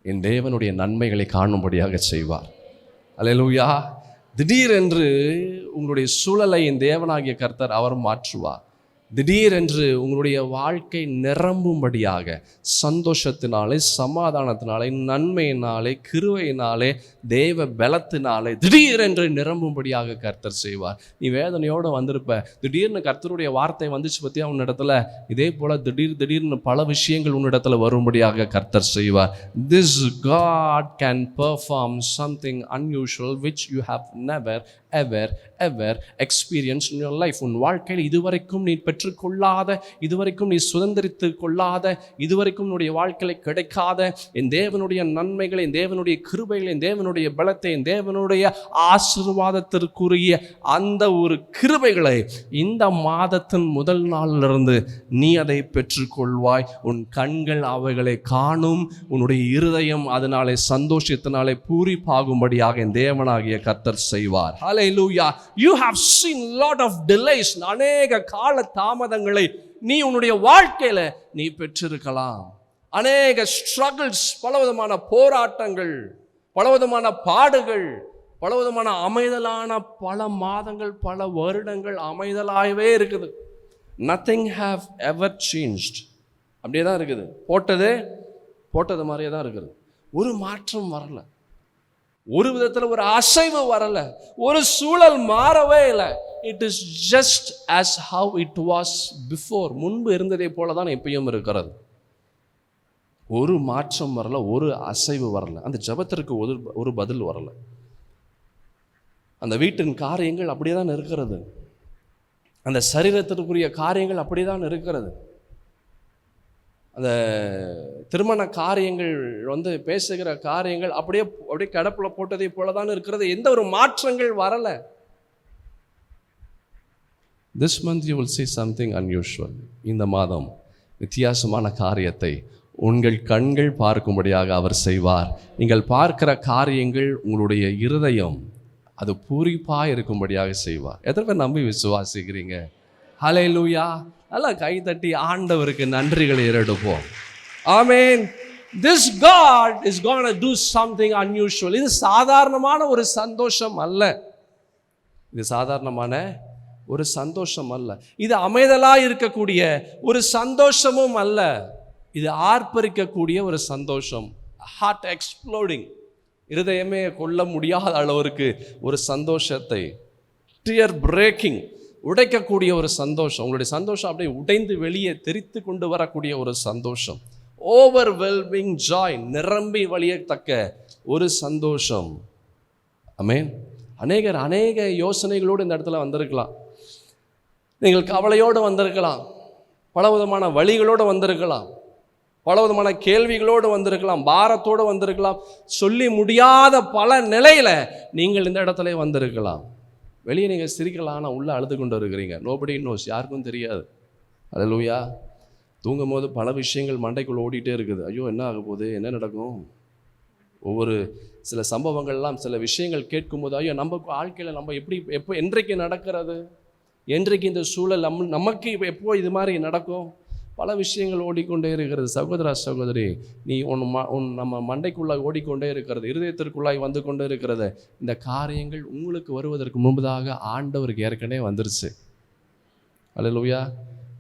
என் தேவனுடைய நன்மைகளை காணும்படியாக செய்வார். அல்லேலூயா. திடீரென்று உங்களுடைய சூழலை என் தேவனாகிய கர்த்தர் அவர் மாற்றுவார். திடீரென்று உங்களுடைய வாழ்க்கை நிரம்பும்படியாக சந்தோஷத்தினாலே, சமாதானத்தினாலே, நன்மையினாலே, கிருபையினாலே, தேவ பலத்தினாலே திடீரென்று நிரம்பும்படியாக கர்த்தர் செய்வார். நீ வேதனையோடு வந்திருப்ப, திடீர்னு கர்த்தருடைய வார்த்தை வந்துச்சு பற்றியா உன்னிடத்துல, இதே போல் திடீர்னு பல விஷயங்கள் உன்னிடத்துல வரும்படியாக கர்த்தர் செய்வார். This God can perform something unusual which you have never ever experienced in your life. உன் வாழ்க்கையில் இதுவரைக்கும் நீ பெற்றுக்கொள்ளாத, இதுவரைக்கும் நீ சுதந்திரித்து கொள்ளாத, இதுவரைக்கும் உன்னுடைய வாழ்க்கையில கிடைக்காத என் தேவனுடைய நன்மைகளை, என் தேவனுடைய கிருபைகளை, என் தேவனுடைய பலத்தை, என் தேவனுடைய ஆசீர்வாதத்திற்குரிய அந்த ஒரு கிருபைகளை இந்த மாதத்தின் முதல் நாளிலிருந்து நீ அதை பெற்றுக்கொள்வாய். உன் கண்கள் அவைகளை காணும், உன்னுடைய இருதயம் அதனாலே சந்தோஷத்தினாலே பூரிப்பாகும்படியாக என் தேவனாகிய கர்த்தர் செய்வார். Hallelujah. You have seen lot of delays. அநேக கால தாமதங்களை நீ உன்னுடைய வாழ்க்கையில நீ பெற்றிருக்கலாம். அநேக struggles, பலவிதமான போராட்டங்கள், பலவிதமான பாடுகள், பலவிதமான அமைதலான பல மாதங்கள், பல வருடங்கள் அமைதலாகவே இருக்குது. Nothing have ever changed. அப்படியே தான் இருக்குது. போட்டது மாதிரியே தான் இருக்குது. ஒரு மாற்றம் வரல, ஒரு விதத்தில் ஒரு அசைவு வரல, ஒரு சூழல் மாறவே இல்லை. It is just as how it was before. முன்பு இருந்ததை போல தான் எப்பயும் இருக்கிறது. ஒரு மாற்றம் வரல, ஒரு அசைவு வரல. அந்த ஜெபத்திற்கு ஒரு பதில் வரல. அந்த வீட்டின் காரியங்கள் அப்படியே தான் இருக்கிறது. அந்த சரீரத்திற்குரிய காரியங்கள் அப்படியே தான் இருக்கிறது. அந்த திருமண காரியங்கள் பேசுகிற காரியங்கள் அப்படியே கடப்புல போட்டதை போல தான் இருக்கிறது. எந்த ஒரு மாற்றங்கள் வரல. This month you will see something unusual. இந்த மாதம் வித்தியாசமான காரியத்தை உங்கள் கண்கள் பார்க்கும்படியாக அவர் செய்வார். நீங்கள் பார்க்கிற காரியங்கள் உங்களுடைய இருதயம் அது பூரிப்பாக இருக்கும்படியாக செய்வார். எத்தனை பேர் நம்பி விசுவாசிக்கிறீங்க? ஹல்லேலூயா. நல்லா கை தட்டி ஆண்டவருக்கு நன்றிகளை ஏறெடுப்போம். ஆமென். This God is going to do something unusual. இது சாதாரணமான ஒரு சந்தோஷம் அல்ல. இது சாதாரணமான ஒரு சந்தோஷம் அல்ல. இது அமைதலாக இருக்கக்கூடிய ஒரு சந்தோஷமும் அல்ல. இது ஆர்ப்பரிக்கக்கூடிய ஒரு சந்தோஷம். ஹார்ட் எக்ஸ்ப்ளோடிங், இருதயமே கொள்ள முடியாத அளவிற்கு ஒரு சந்தோஷத்தை, டியர் பிரேக்கிங், உடைக்கக்கூடிய ஒரு சந்தோஷம். உங்களுடைய சந்தோஷம் அப்படியே உடைந்து வெளியே தெரித்து கொண்டு வரக்கூடிய ஒரு சந்தோஷம். ஓவர்வெல்மிங் ஜாய், நிரம்பி வழியத்தக்க ஒரு சந்தோஷம். ஆமென். அநேக யோசனைகளோடு இந்த இடத்துல வந்திருக்கலாம். நீங்கள் கவலையோடு வந்திருக்கலாம், பலவிதமான வழிகளோடு வந்திருக்கலாம், பலவிதமான கேள்விகளோடு வந்திருக்கலாம், பாரத்தோடு வந்திருக்கலாம், சொல்லி முடியாத பல நிலையில் நீங்கள் இந்த இடத்துல வந்திருக்கலாம். வெளியே நீங்கள் சிரிக்கலாம், ஆனால் உள்ளே அழுது கொண்டு இருக்கிறீங்க. நோபடி நோஸ், யாருக்கும் தெரியாது. அல்லேலூயா. தூங்கும் போது பல விஷயங்கள் மண்டைக்குள்ளே ஓடிட்டே இருக்குது. ஐயோ என்ன ஆக போகுது, என்ன நடக்கும், ஒவ்வொரு சில சம்பவங்கள்லாம், சில விஷயங்கள் கேட்கும்போது ஐயோ நம்ம வாழ்க்கையில் நம்ம எப்போ என்றைக்கு நடக்கிறது, என்றைக்கு இந்த சூழல் நமக்கு எப்போ இது மாதிரி நடக்கும், பல விஷயங்கள் ஓடிக்கொண்டே இருக்கிறது. சகோதரா சகோதரி, நீ நம்ம மண்டைக்குள்ளாய் ஓடிக்கொண்டே இருக்கிறது, இருதயத்திற்குள்ளாய் வந்து கொண்டே இருக்கிறது. இந்த காரியங்கள் உங்களுக்கு வருவதற்கு முன்பதாக ஆண்டவருக்கு ஏற்கனவே வந்துருச்சு. அல்லேலூயா.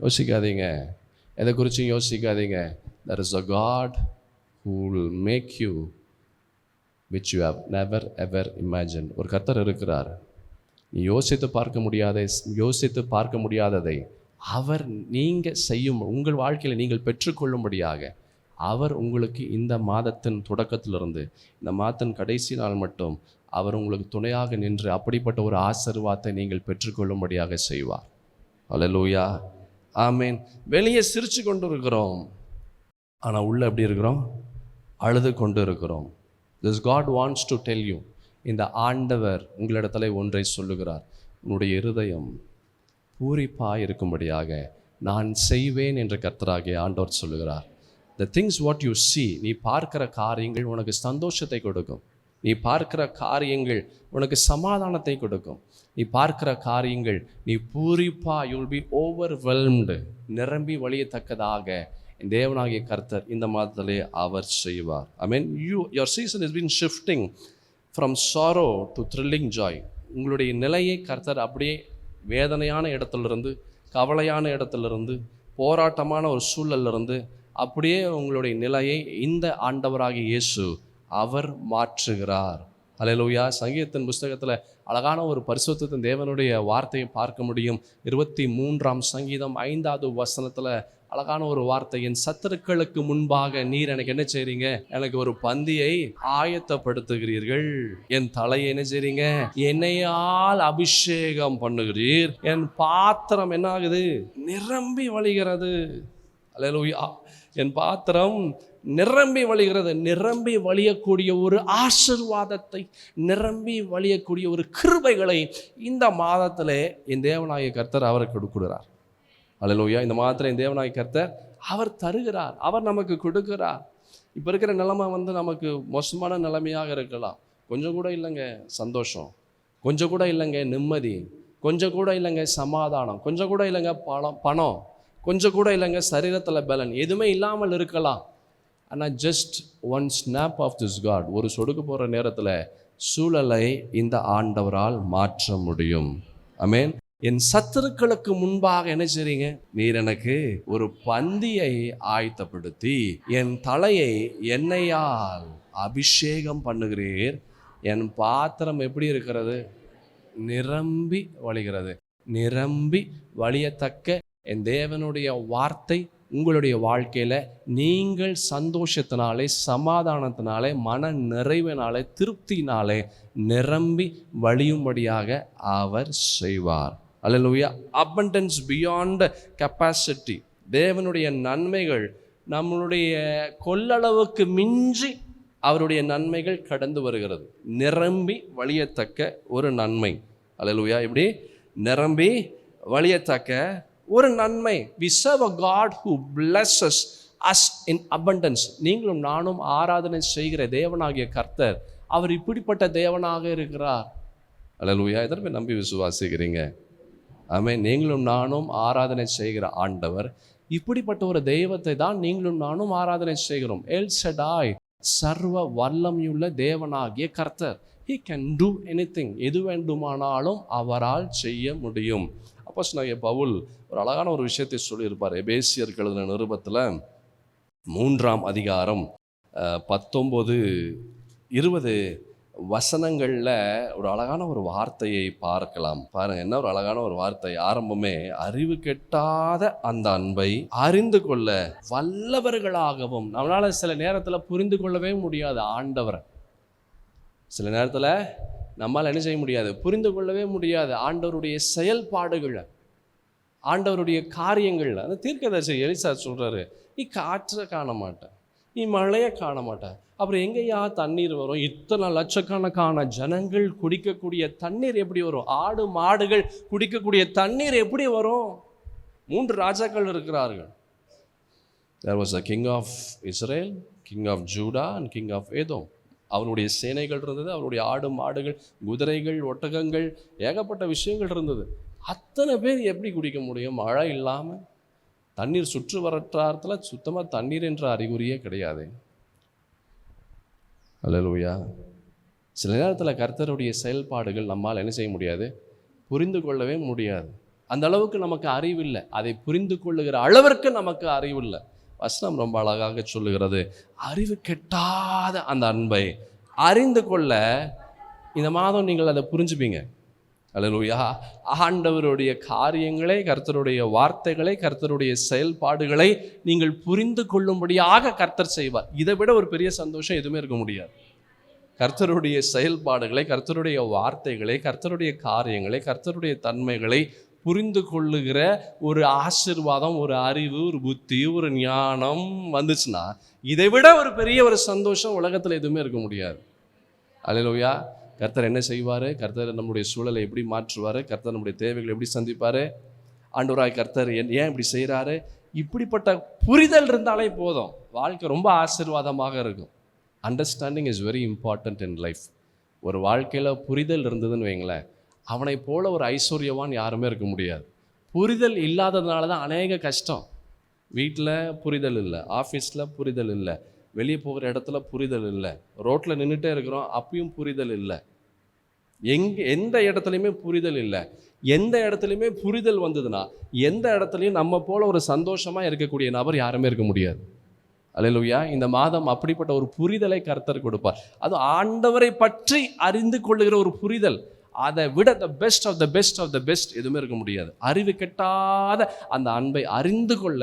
யோசிக்காதீங்க, எதை குறிச்சும் யோசிக்காதீங்க. There is a God who will make you which you have never ever imagined. ஒரு கர்த்தர் இருக்கிறார். நீ யோசித்து பார்க்க முடியாததை அவர் நீங்கள் செய்யும், உங்கள் வாழ்க்கையில் நீங்கள் பெற்றுக்கொள்ளும்படியாக அவர் உங்களுக்கு இந்த மாதத்தின் தொடக்கத்திலிருந்து இந்த மாதத்தின் கடைசி நாள் மட்டும் அவர் உங்களுக்கு துணையாக நின்று அப்படிப்பட்ட ஒரு ஆசீர்வாதத்தை நீங்கள் பெற்றுக்கொள்ளும்படியாக செய்வார். அல்லேலூயா. ஆமென். வெளியே சிரித்து கொண்டு இருக்கிறோம், ஆனால் உள்ளே எப்படி இருக்கிறோம்? அழுது கொண்டு இருக்கிறோம். This God wants to tell you, இந்த ஆண்டவர் உங்களிடத்தில் ஒன்றை சொல்லுகிறார். உன்னுடைய இருதயம் பூரிப்பாக இருக்கும்படியாக நான் செய்வேன் என்று கர்த்தராகிய ஆண்டவர் சொல்லுகிறார். The things what you see, நீ பார்க்கிற காரியங்கள் உனக்கு சந்தோஷத்தை கொடுக்கும். நீ பார்க்கிற காரியங்கள் உனக்கு சமாதானத்தை கொடுக்கும். நீ பார்க்கிற காரியங்கள் நீ பூரிப்பா, you will be overwhelmed, நிரம்பி வழியத்தக்கதாக என் தேவனாகிய கர்த்தர் இந்த மாதத்திலே அவர் செய்வார். I mean, your season has been shifting from sorrow to thrilling joy. உங்களுடைய நிலையை கர்த்தர் அப்படியே வேதனையான இடத்துலேருந்து, கவலையான இடத்துலேருந்து, போராட்டமான ஒரு சூழலிருந்து அப்படியே உங்களுடைய நிலையை இந்த ஆண்டவராகிய இயேசு அவர் மாற்றுகிறார். அல்லேலூயா. சங்கீதத்தின் புஸ்தகத்தில் அழகான ஒரு பரிசுத்தத்தின் தேவனுடைய வார்த்தையை பார்க்க முடியும். 23ஆம் சங்கீதம் 5வது வசனத்தில் அழகான ஒரு வார்த்தை, என் சத்துருக்களுக்கு முன்பாக நீர் எனக்கு என்ன செய்றீங்க, எனக்கு ஒரு பந்தியை ஆயத்தப்படுத்துகிறீர்கள். என் தலையை என்ன செய்றீங்க, எண்ணெயால் அபிஷேகம் பண்ணுகிறீர். என் பாத்திரம் என்ன ஆகுது, நிரம்பி வழிகிறது. அல்லேலூயா. என் பாத்திரம் நிரம்பி வழிகிறது. நிரம்பி வழியக்கூடிய ஒரு ஆசீர்வாதத்தை, நிரம்பி வழியக்கூடிய ஒரு கிருபைகளை இந்த மாதத்திலே என் தேவனாகிய கர்த்தர் அவருக்கு கொடுக்கிறார். அல்லேலூயா. இந்த மாதத்தில் என் தேவனாகிய கர்த்தர் அவர் தருகிறார், அவர் நமக்கு கொடுக்கிறார். இப்போ இருக்கிற நிலைமை நமக்கு மோசமான நிலைமையாக இருக்கலாம். கொஞ்சம் கூட இல்லைங்க சந்தோஷம், கொஞ்சம் கூட இல்லைங்க நிம்மதி, கொஞ்சம் கூட இல்லைங்க சமாதானம், கொஞ்சம் கூட இல்லைங்க பணம், கொஞ்சம் கூட இல்லைங்க சரீரத்தில் பலன், எதுவுமே இல்லாமல் இருக்கலாம். ஆனால் just one snap of this God, ஒரு சொடுக்கு போகிற நேரத்தில் சூழலை இந்த ஆண்டவரால் மாற்ற முடியும். ஆமென். என் சத்துருக்களுக்கு முன்பாக என்ன செய்றீங்க, நீர் எனக்கு ஒரு பந்தியை ஆயத்தப்படுத்தி என் தலையை எண்ணெயால் அபிஷேகம் பண்ணுகிறீர். என் பாத்திரம் எப்படி இருக்கிறது, நிரம்பி வழிகிறது. நிரம்பி வழியத்தக்க என் தேவனுடைய வார்த்தை உங்களுடைய வாழ்க்கையில் நீங்கள் சந்தோஷத்தினாலே, சமாதானத்தினாலே, மன நிறைவினாலே, திருப்தினாலே நிரம்பி வழியும்படியாக அவர் செய்வார். அல்லேலூயா. abundance beyond capacity. தேவனுடைய நன்மைகள் நம்மளுடைய கொள்ளளவுக்கு மிஞ்சி அவருடைய நன்மைகள் கடந்து வருகிறது. நிரம்பி வழியத்தக்க ஒரு நன்மை. அல்லேலூயா. இப்படி நிரம்பி வழியத்தக்க ஒரு நன்மை. We serve a God who blesses us in abundance. நீங்களும் நானும் ஆராதனை செய்கிற தேவனாகிய கர்த்தர் அவர் இப்படிப்பட்ட தேவனாக இருக்கிறார். அல்லேலூயா. எதற்கு நம்பி விசுவாசிக்கிறீங்க? ஆமென். நீங்களும் நானும் ஆராதனை செய்கிற ஆண்டவர் இப்படிப்பட்ட ஒரு தெய்வத்தை தான் நீங்களும் நானும் ஆராதனை செய்கிறோம். எல் ஷடாய், சர்வ வல்லமையுள்ள தேவனாகிய கர்த்தர். He can do anything. எது வேண்டுமானாலும் அவரால் செய்ய முடியும். அப்போஸ்தலனாகிய பவுல் ஒரு அழகான ஒரு விஷயத்தை சொல்லியிருப்பார். எபேசியருக்கு எழுதின நிருபத்தில் 3ஆம் அதிகாரம் 19-20 வசனங்களில் ஒரு அழகான ஒரு வார்த்தையை பார்க்கலாம். பாருங்க, என்ன ஒரு அழகான ஒரு வார்த்தை. ஆரம்பமே, அறிவு கெட்டாத அந்த அன்பை அறிந்து கொள்ள வல்லவர்களாகவும். நம்மளால சில நேரத்தில் புரிந்து கொள்ளவே முடியாது ஆண்டவரை. சில நேரத்தில் நம்மால் என்ன செய்ய முடியாது, புரிந்து கொள்ளவே முடியாது ஆண்டவருடைய செயல்பாடுகளை, ஆண்டவருடைய காரியங்கள். அந்த தீர்க்கதரிசி எலிசா சொல்கிறாரு, நீ காற்றை காண மாட்டேன், நீ மழையை காண மாட்டேன், அப்புறம் எங்கேயா தண்ணீர் வரும்? இத்தனை லட்சக்கணக்கான ஜனங்கள் குடிக்கக்கூடிய தண்ணீர் எப்படி வரும்? ஆடு மாடுகள் குடிக்கக்கூடிய தண்ணீர் எப்படி வரும்? 3 ராஜாக்கள் இருக்கிறார்கள். There was a king of Israel, king of Judah and king of Edom. அவருடைய சேனைகள் இருந்தது, அவருடைய ஆடு மாடுகள், குதிரைகள், ஒட்டகங்கள், ஏகப்பட்ட விஷயங்கள் இருந்தது. அத்தனை பேர் எப்படி குடிக்க முடியும் மழை இல்லாமல்? தண்ணீர் சுற்று வரட்டாரத்தில் சுத்தமாக தண்ணீர் என்ற அறிகுறியே கிடையாது. அல்லேலூயா. சில நேரத்தில் கர்த்தருடைய செயல்பாடுகள் நம்மால் என்ன செய்ய முடியாது, புரிந்து கொள்ளவே முடியாது. அந்த அளவுக்கு நமக்கு அறிவில்லை, அதை புரிந்து கொள்ளுகிற அளவிற்கு நமக்கு அறிவில்லை. வசனம் ரொம்ப அழகாக சொல்லுகிறது, அறிவு கெட்டாத அந்த அன்பை அறிந்து கொள்ள இந்த மாதம் நீங்கள் அதை புரிஞ்சுப்பீங்க. அல்லேலூயா. ஆண்டவருடைய காரியங்களை, கர்த்தருடைய வார்த்தைகளை, கர்த்தருடைய செயல்பாடுகளை நீங்கள் புரிந்து கொள்ளும்படியாக கர்த்தர் செய்வார். இதை விட ஒரு பெரிய சந்தோஷம் எதுவுமே இருக்க முடியாது. கர்த்தருடைய செயல்பாடுகளை, கர்த்தருடைய வார்த்தைகளை, கர்த்தருடைய காரியங்களை, கர்த்தருடைய தன்மைகளை புரிந்து கொள்ளுகிற ஒரு ஆசீர்வாதம், ஒரு அறிவு, ஒரு புத்தி, ஒரு ஞானம் வந்துச்சுன்னா இதை விட ஒரு பெரிய ஒரு சந்தோஷம் உலகத்தில் எதுவுமே இருக்க முடியாது. அல்லேலூயா. கர்த்தர் என்ன செய்வார்? கர்த்தர் நம்முடைய சூழலை எப்படி மாற்றுவார்? கர்த்தர் நம்முடைய தேவைகளை எப்படி சந்திப்பார்? ஆண்டவராய் கர்த்தர் ஏன் இப்படி செய்கிறாரு? இப்படிப்பட்ட புரிதல் இருந்தாலே போதும், வாழ்க்கை ரொம்ப ஆசீர்வாதமாக இருக்கும். Understanding is very important in life. ஒரு வாழ்க்கையில் புரிதல் இருந்ததுன்னு வைங்களேன், அவனை போல ஒரு ஐஸ்வர்யவான் யாருமே இருக்க முடியாது. புரிதல் இல்லாததுனால தான் அநேக கஷ்டம். வீட்டில் புரிதல் இல்லை, ஆஃபீஸில் புரிதல் இல்லை, வெளியே போகிற இடத்துல புரிதல் இல்லை, ரோட்டில் நின்றுட்டே இருக்கிறோம் அப்பயும் புரிதல் இல்லை, எந்த இடத்துலையுமே புரிதல் இல்லை. எந்த இடத்துலையுமே புரிதல் வந்ததுன்னா எந்த இடத்துலையும் நம்ம போல ஒரு சந்தோஷமாக இருக்கக்கூடிய நபர் யாருமே இருக்க முடியாது. அல்லேலூயா. இந்த மாதம் அப்படிப்பட்ட ஒரு புரிதலை கர்த்தர் கொடுப்பார். அது ஆண்டவரை பற்றி அறிந்து கொள்ளுகிற ஒரு புரிதல். அதை விட the best of the best of the best எதுவுமே இருக்க முடியாது. அறிவு கெட்டாத அந்த அன்பை அறிந்து கொள்ள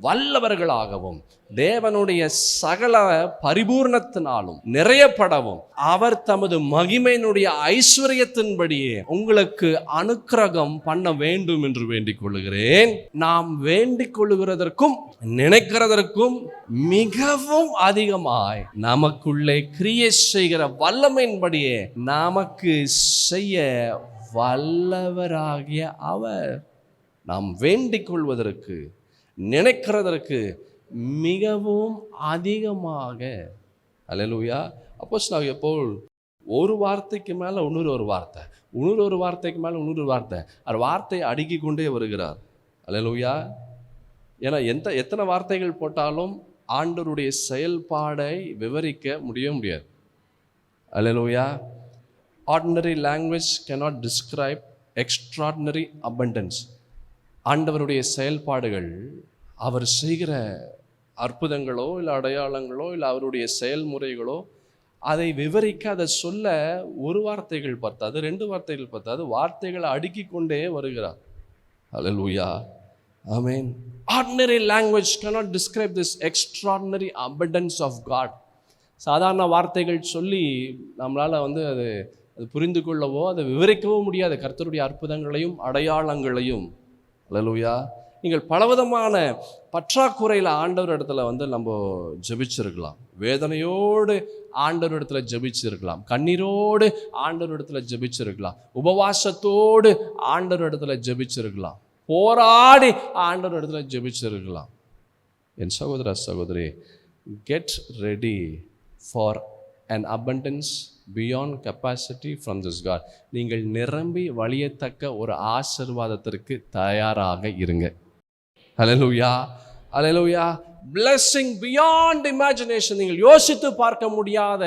வல்லவர்களாகவும் தேவனுடைய சகல பரிபூர்ணத்தினாலும் நிறையப்படவும் அவர் தமது மகிமையினுடைய ஐஸ்வர்யத்தின்படியே உங்களுக்கு அனுக்கிரகம் பண்ண வேண்டும் என்று வேண்டிக் கொள்கிறேன். நாம் வேண்டிக் கொள்ளுகிறதற்கும் நினைக்கிறதற்கும் மிகவும் அதிகமாய் நமக்குள்ளே கிரியை செய்கிற வல்லமையின்படியே நமக்கு செய்ய வல்லவராகிய அவர். நாம் வேண்டிக் கொள்வதற்கு நினைக்கிறதற்கு மிகவும் அதிகமாக. அல்லேலூயா. அப்போஸ்தலனாகிய பவுல் ஒரு வார்த்தைக்கு மேலே இன்னொரு வார்த்தை, இன்னொரு வார்த்தைக்கு மேலே இன்னொரு வார்த்தை, அவர் வார்த்தையை அடுக்கி கொண்டே வருகிறார். அல்லேலூயா. ஏன்னா எத்தனை வார்த்தைகள் போட்டாலும் ஆண்டவருடைய செயல்பாடை விவரிக்க முடியாது. அல்லேலூயா. Ordinary language cannot describe extraordinary abundance. ஆண்டவருடைய செயல்பாடுகள், அவர் செய்கிற அற்புதங்களோ இல்லை அடையாளங்களோ இல்லை அவருடைய செயல்முறைகளோ அதை விவரிக்க, அதை சொல்ல ஒரு வார்த்தைகள் பத்தாது, 2 வார்த்தைகள் பத்தாது, வார்த்தைகளை அடுக்கி கொண்டே வருகிறார். அல்லேலூயா. ஆமென். Ordinary language cannot describe this extraordinary abundance of God. சாதாரண வார்த்தைகள் சொல்லி நம்மளால் அது புரிந்து கொள்ளவோ அதை விவரிக்கவோ முடியாது கர்த்தருடைய அற்புதங்களையும் அடையாளங்களையும். அல்லேலூயா. நீங்கள் பலவிதமான பற்றாக்குறையில் ஆண்டவர் இடத்துல நம்ம ஜெபிச்சிருக்கலாம், வேதனையோடு ஆண்டவர் இடத்துல ஜெபிச்சிருக்கலாம், கண்ணீரோடு ஆண்டவர் இடத்துல ஜெபிச்சிருக்கலாம், உபவாசத்தோடு ஆண்டவர் இடத்துல ஜெபிச்சிருக்கலாம், போராடி ஆண்டவர் இடத்துல ஜெபிச்சிருக்கலாம். என் சகோதர சகோதரி, get ready for an abundance beyond capacity from this God. நீங்கள் நிரம்பி வழியத்தக்க ஒரு ஆசீர்வாதத்திற்கு தயாராக இருங்க. ஹல்லேலூயா. ஹல்லேலூயா. blessing beyond imagination. நீங்கள் யோசித்து பார்க்க முடியாத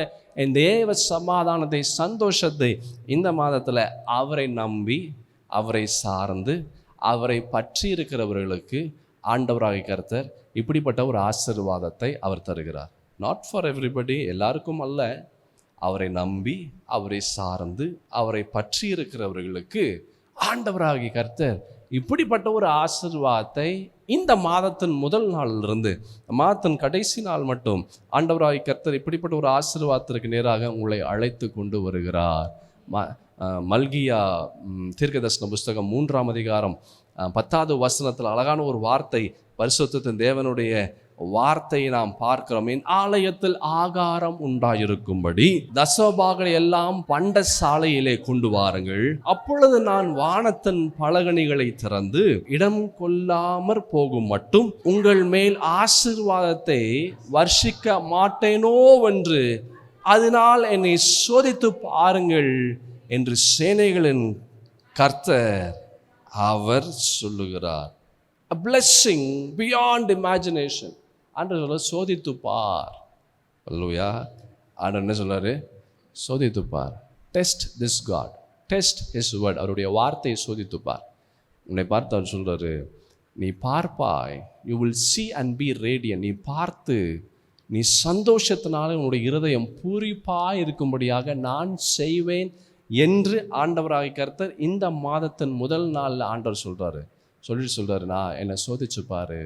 இந்த தேவ சமாதானத்தை, சந்தோஷத்தை இந்த மாதத்தில் அவரை நம்பி அவரை சார்ந்து அவரை பற்றி இருக்கிறவர்களுக்கு ஆண்டவராகிய கர்த்தர் இப்படிப்பட்ட ஒரு ஆசீர்வாதத்தை அவர் தருகிறார். நாட் ஃபார் எவ்ரிபடி, எல்லாருக்கும் அல்ல. அவரை நம்பி அவரை சார்ந்து அவரை பற்றி இருக்கிறவர்களுக்கு ஆண்டவராகிய கர்த்தர் இப்படிப்பட்ட ஒரு ஆசீர்வாதத்தை இந்த மாதத்தின் முதல் நாளிலிருந்து மாதத்தின் கடைசி நாள் மட்டும் ஆண்டவராகிய கர்த்தர் இப்படிப்பட்ட ஒரு ஆசீர்வாதத்திற்கு நேராக உங்களை அழைத்து கொண்டு வருகிறார். மல்கியா தீர்க்கதரிசன புஸ்தகம் 3ஆம் அதிகாரம் 10வது வசனத்தில் அழகான ஒரு வார்த்தை, பரிசுத்தத்தின் தேவனுடைய வார்த்தையை நாம் பார்க்கிறோம். என் ஆலயத்தில் ஆகாரம் உண்டாயிருக்கும்படி தசபாகளை எல்லாம் பண்டசாலையிலே கொண்டு வாருங்கள், அப்பொழுது நான் வானத்தின் பலகணிகளை திறந்து இடம் கொள்ளாமற் போகும் மட்டும் உங்கள் மேல் ஆசீர்வாதத்தை வர்ஷிக்க மாட்டேனோவென்று அதனால் என்னை சோதித்து பாருங்கள் என்று சேனைகளின் கர்த்தர் அவர் சொல்லுகிறார். A blessing beyond imagination. ஆண்டவர் சொல்ல சோதித்து பார். அல்லேலூயா. ஆண்டவர் என்ன சொல்றாரு? சோதித்து பார். Test this God, test his word. அவருடைய வார்த்தையை சோதித்து பார். உன்னை பார்த்து அவர் சொல்றாரு, நீ பார்ப்பாய், you will see and be radiant. நீ பார்த்து நீ சந்தோஷத்தினால உன்னுடைய இருதயம் பூரிப்பாய் இருக்கும்படியாக நான் செய்வேன் என்று ஆண்டவராகிய கர்த்தர் இந்த மாதத்தின் முதல் நாளில் ஆண்டவர் சொல்றாரு, நான் என்னை சோதிச்சு பாரு.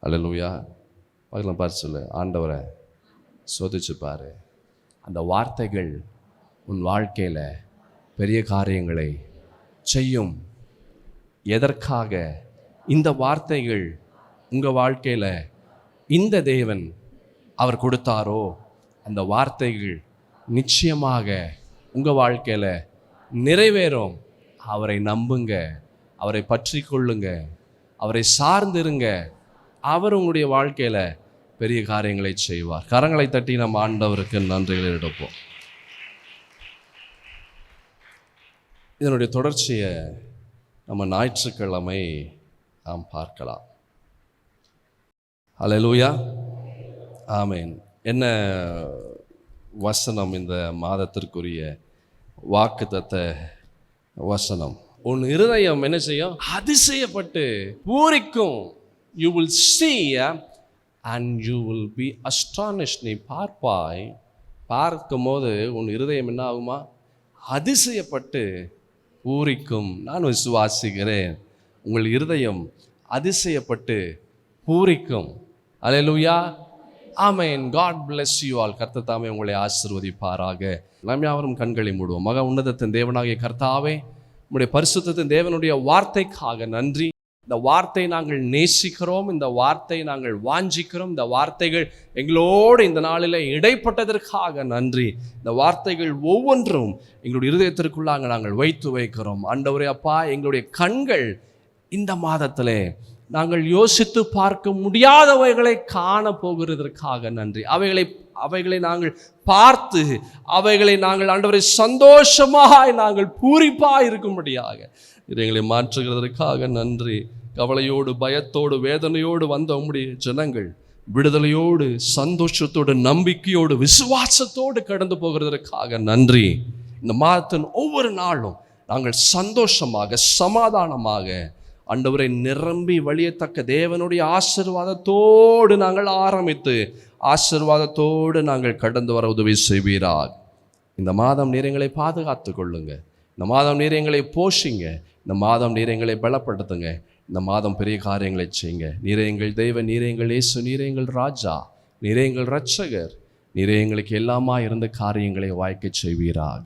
அல்லேலூயா. பக்கத்தில் பார்த்து சொல்லு, ஆண்டவரை சோதிச்சு பாரு. அந்த வார்த்தைகள் உன் வாழ்க்கையில் பெரிய காரியங்களை செய்யும். எதற்காக இந்த வார்த்தைகள் உங்கள் வாழ்க்கையில் இந்த தேவன் அவர் கொடுத்தாரோ அந்த வார்த்தைகள் நிச்சயமாக உங்கள் வாழ்க்கையில் நிறைவேறும். அவரை நம்புங்க, அவரை பற்றி கொள்ளுங்க, அவரை சார்ந்திருங்க. அவர் உங்களுடைய வாழ்க்கையில் பெரிய காரியங்களை செய்வார். கரங்களை தட்டி நம்ம ஆண்டவருக்கு நன்றிகளை எடுப்போம். இதனுடைய தொடர்ச்சியை நம்ம ஞாயிற்றுக்கிழமை நாம் பார்க்கலாம். அல்லேலூயா. ஆமென். என்ன வசனம் இந்த மாதத்திற்குரிய வாக்குத்தத்த வசனம்? உன் இருதயம் என்ன செய்யும்? அதிசயப்பட்டு பூரிக்கும். You will see and you will be astonished. நீ பார்ப்பாய், பார்க்கும் போது உன் இருதயம் என்ன ஆகுமா? அதிசயப்பட்டு பூரிக்கும். நான் விசுவாசிக்கிறேன் உங்கள் இருதயம் அதிசயப்பட்டு பூரிக்கும். அல்லேலூயா, ஆமென். God bless you all. கர்த்தர் தாமே உங்களை ஆசீர்வதிப்பாராக. நாம் யாவரும் கண்களை மூடுவோம். மகா உன்னதத்தின் தேவனாகிய கர்த்தாவே, உம்முடைய பரிசுத்தத்தின் தேவனுடைய வார்த்தைக்காக நன்றி. இந்த வார்த்தை நாங்கள் நேசிக்கிறோம், இந்த வார்த்தை நாங்கள் வாஞ்சிக்கிறோம். இந்த வார்த்தைகள் எங்களோடு இந்த நாளில் இடைப்பட்டதற்காக நன்றி. இந்த வார்த்தைகள் ஒவ்வொன்றும் எங்களுடைய இருதயத்திற்குள்ளாக நாங்கள் வைக்கிறோம். ஆண்டவரே அப்பா, எங்களுடைய கண்கள் இந்த மாதத்திலே நாங்கள் யோசித்து பார்க்க முடியாதவைகளை காண போகிறதற்காக நன்றி. அவைகளை நாங்கள் பார்த்து அவைகளை நாங்கள் ஆண்டவரை சந்தோஷமாய் நாங்கள் பூரிப்பாய் இருக்கும்படியாக எங்களை மாற்றுகிறதற்காக நன்றி. கவலையோடு, பயத்தோடு, வேதனையோடு வந்த உம்முடைய ஜனங்கள் விடுதலையோடு, சந்தோஷத்தோடு, நம்பிக்கையோடு, விசுவாசத்தோடு கடந்து போகிறதற்காக நன்றி. இந்த மாதத்தின் ஒவ்வொரு நாளும் நாங்கள் சந்தோஷமாக, சமாதானமாக, ஆண்டவரை நிரம்பி வழியத்தக்க தேவனுடைய ஆசீர்வாதத்தோடு நாங்கள் ஆரம்பித்து ஆசீர்வாதத்தோடு நாங்கள் கடந்து வர உதவி செய்வீராக. இந்த மாதம் நீர் எங்களை பாதுகாத்து கொள்ளுங்க. இந்த மாதம் நீர் எங்களை போஷிங்க. இந்த மாதம் நீர் எங்களை பலப்படுத்துங்க. இந்த மாதம் பெரிய காரியங்களை செய்யுங்க. நீரே எங்கள் தெய்வம், நீரே எங்கள் இயேசு, நீரே எங்கள் ராஜா, நீரே எங்கள் இரட்சகர், நீரே எங்களுக்கு எல்லாமா இருந்த காரியங்களை வாய்க்க செய்வீராக.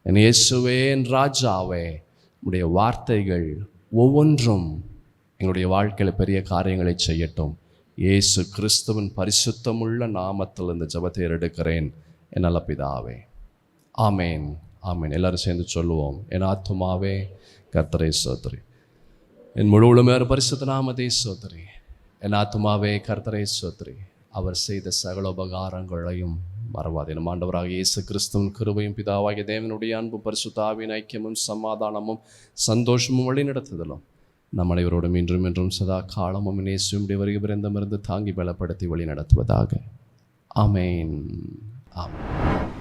என் இயேசுவே, என் ராஜாவே, உடைய வார்த்தைகள் ஒவ்வொன்றும் எங்களுடைய வாழ்க்கையில் பெரிய காரியங்களை செய்யட்டும். இயேசு கிறிஸ்துவின் பரிசுத்தமுள்ள நாமத்தில் இந்த ஜெபத்தை எடுக்கிறேன் என் நல்ல பிதாவே, ஆமேன், ஆமேன். எல்லாரும் சேர்ந்து சொல்லுவோம். என் ஆத்துமாவே கர்த்தரை ஸ்தோத்திரி, என் முழு உளமையான பரிசுத்த நாமத்தை ஸ்தோத்திரி. என் ஆத்துமாவே கர்த்தரை ஸ்தோத்திரி, அவர் செய்த சகல உபகாரங்களையும் மறவாதே. நம் ஆண்டவராக இயேசு கிறிஸ்துவின் கிருபையும் பிதாவாகிய தேவனுடைய அன்பும் பரிசுத்த ஆவியின் ஐக்கியமும் சமாதானமும் சந்தோஷமும் வழிநடத்துதலும் நம் அனைவரோடும் இன்றும் என்றும் சதா காலமும் இயேசுவின் வருகை பிறந்தமிருந்து தாங்கி பலப்படுத்தி வழி நடத்துவதாக. ஆமேன், ஆமேன்.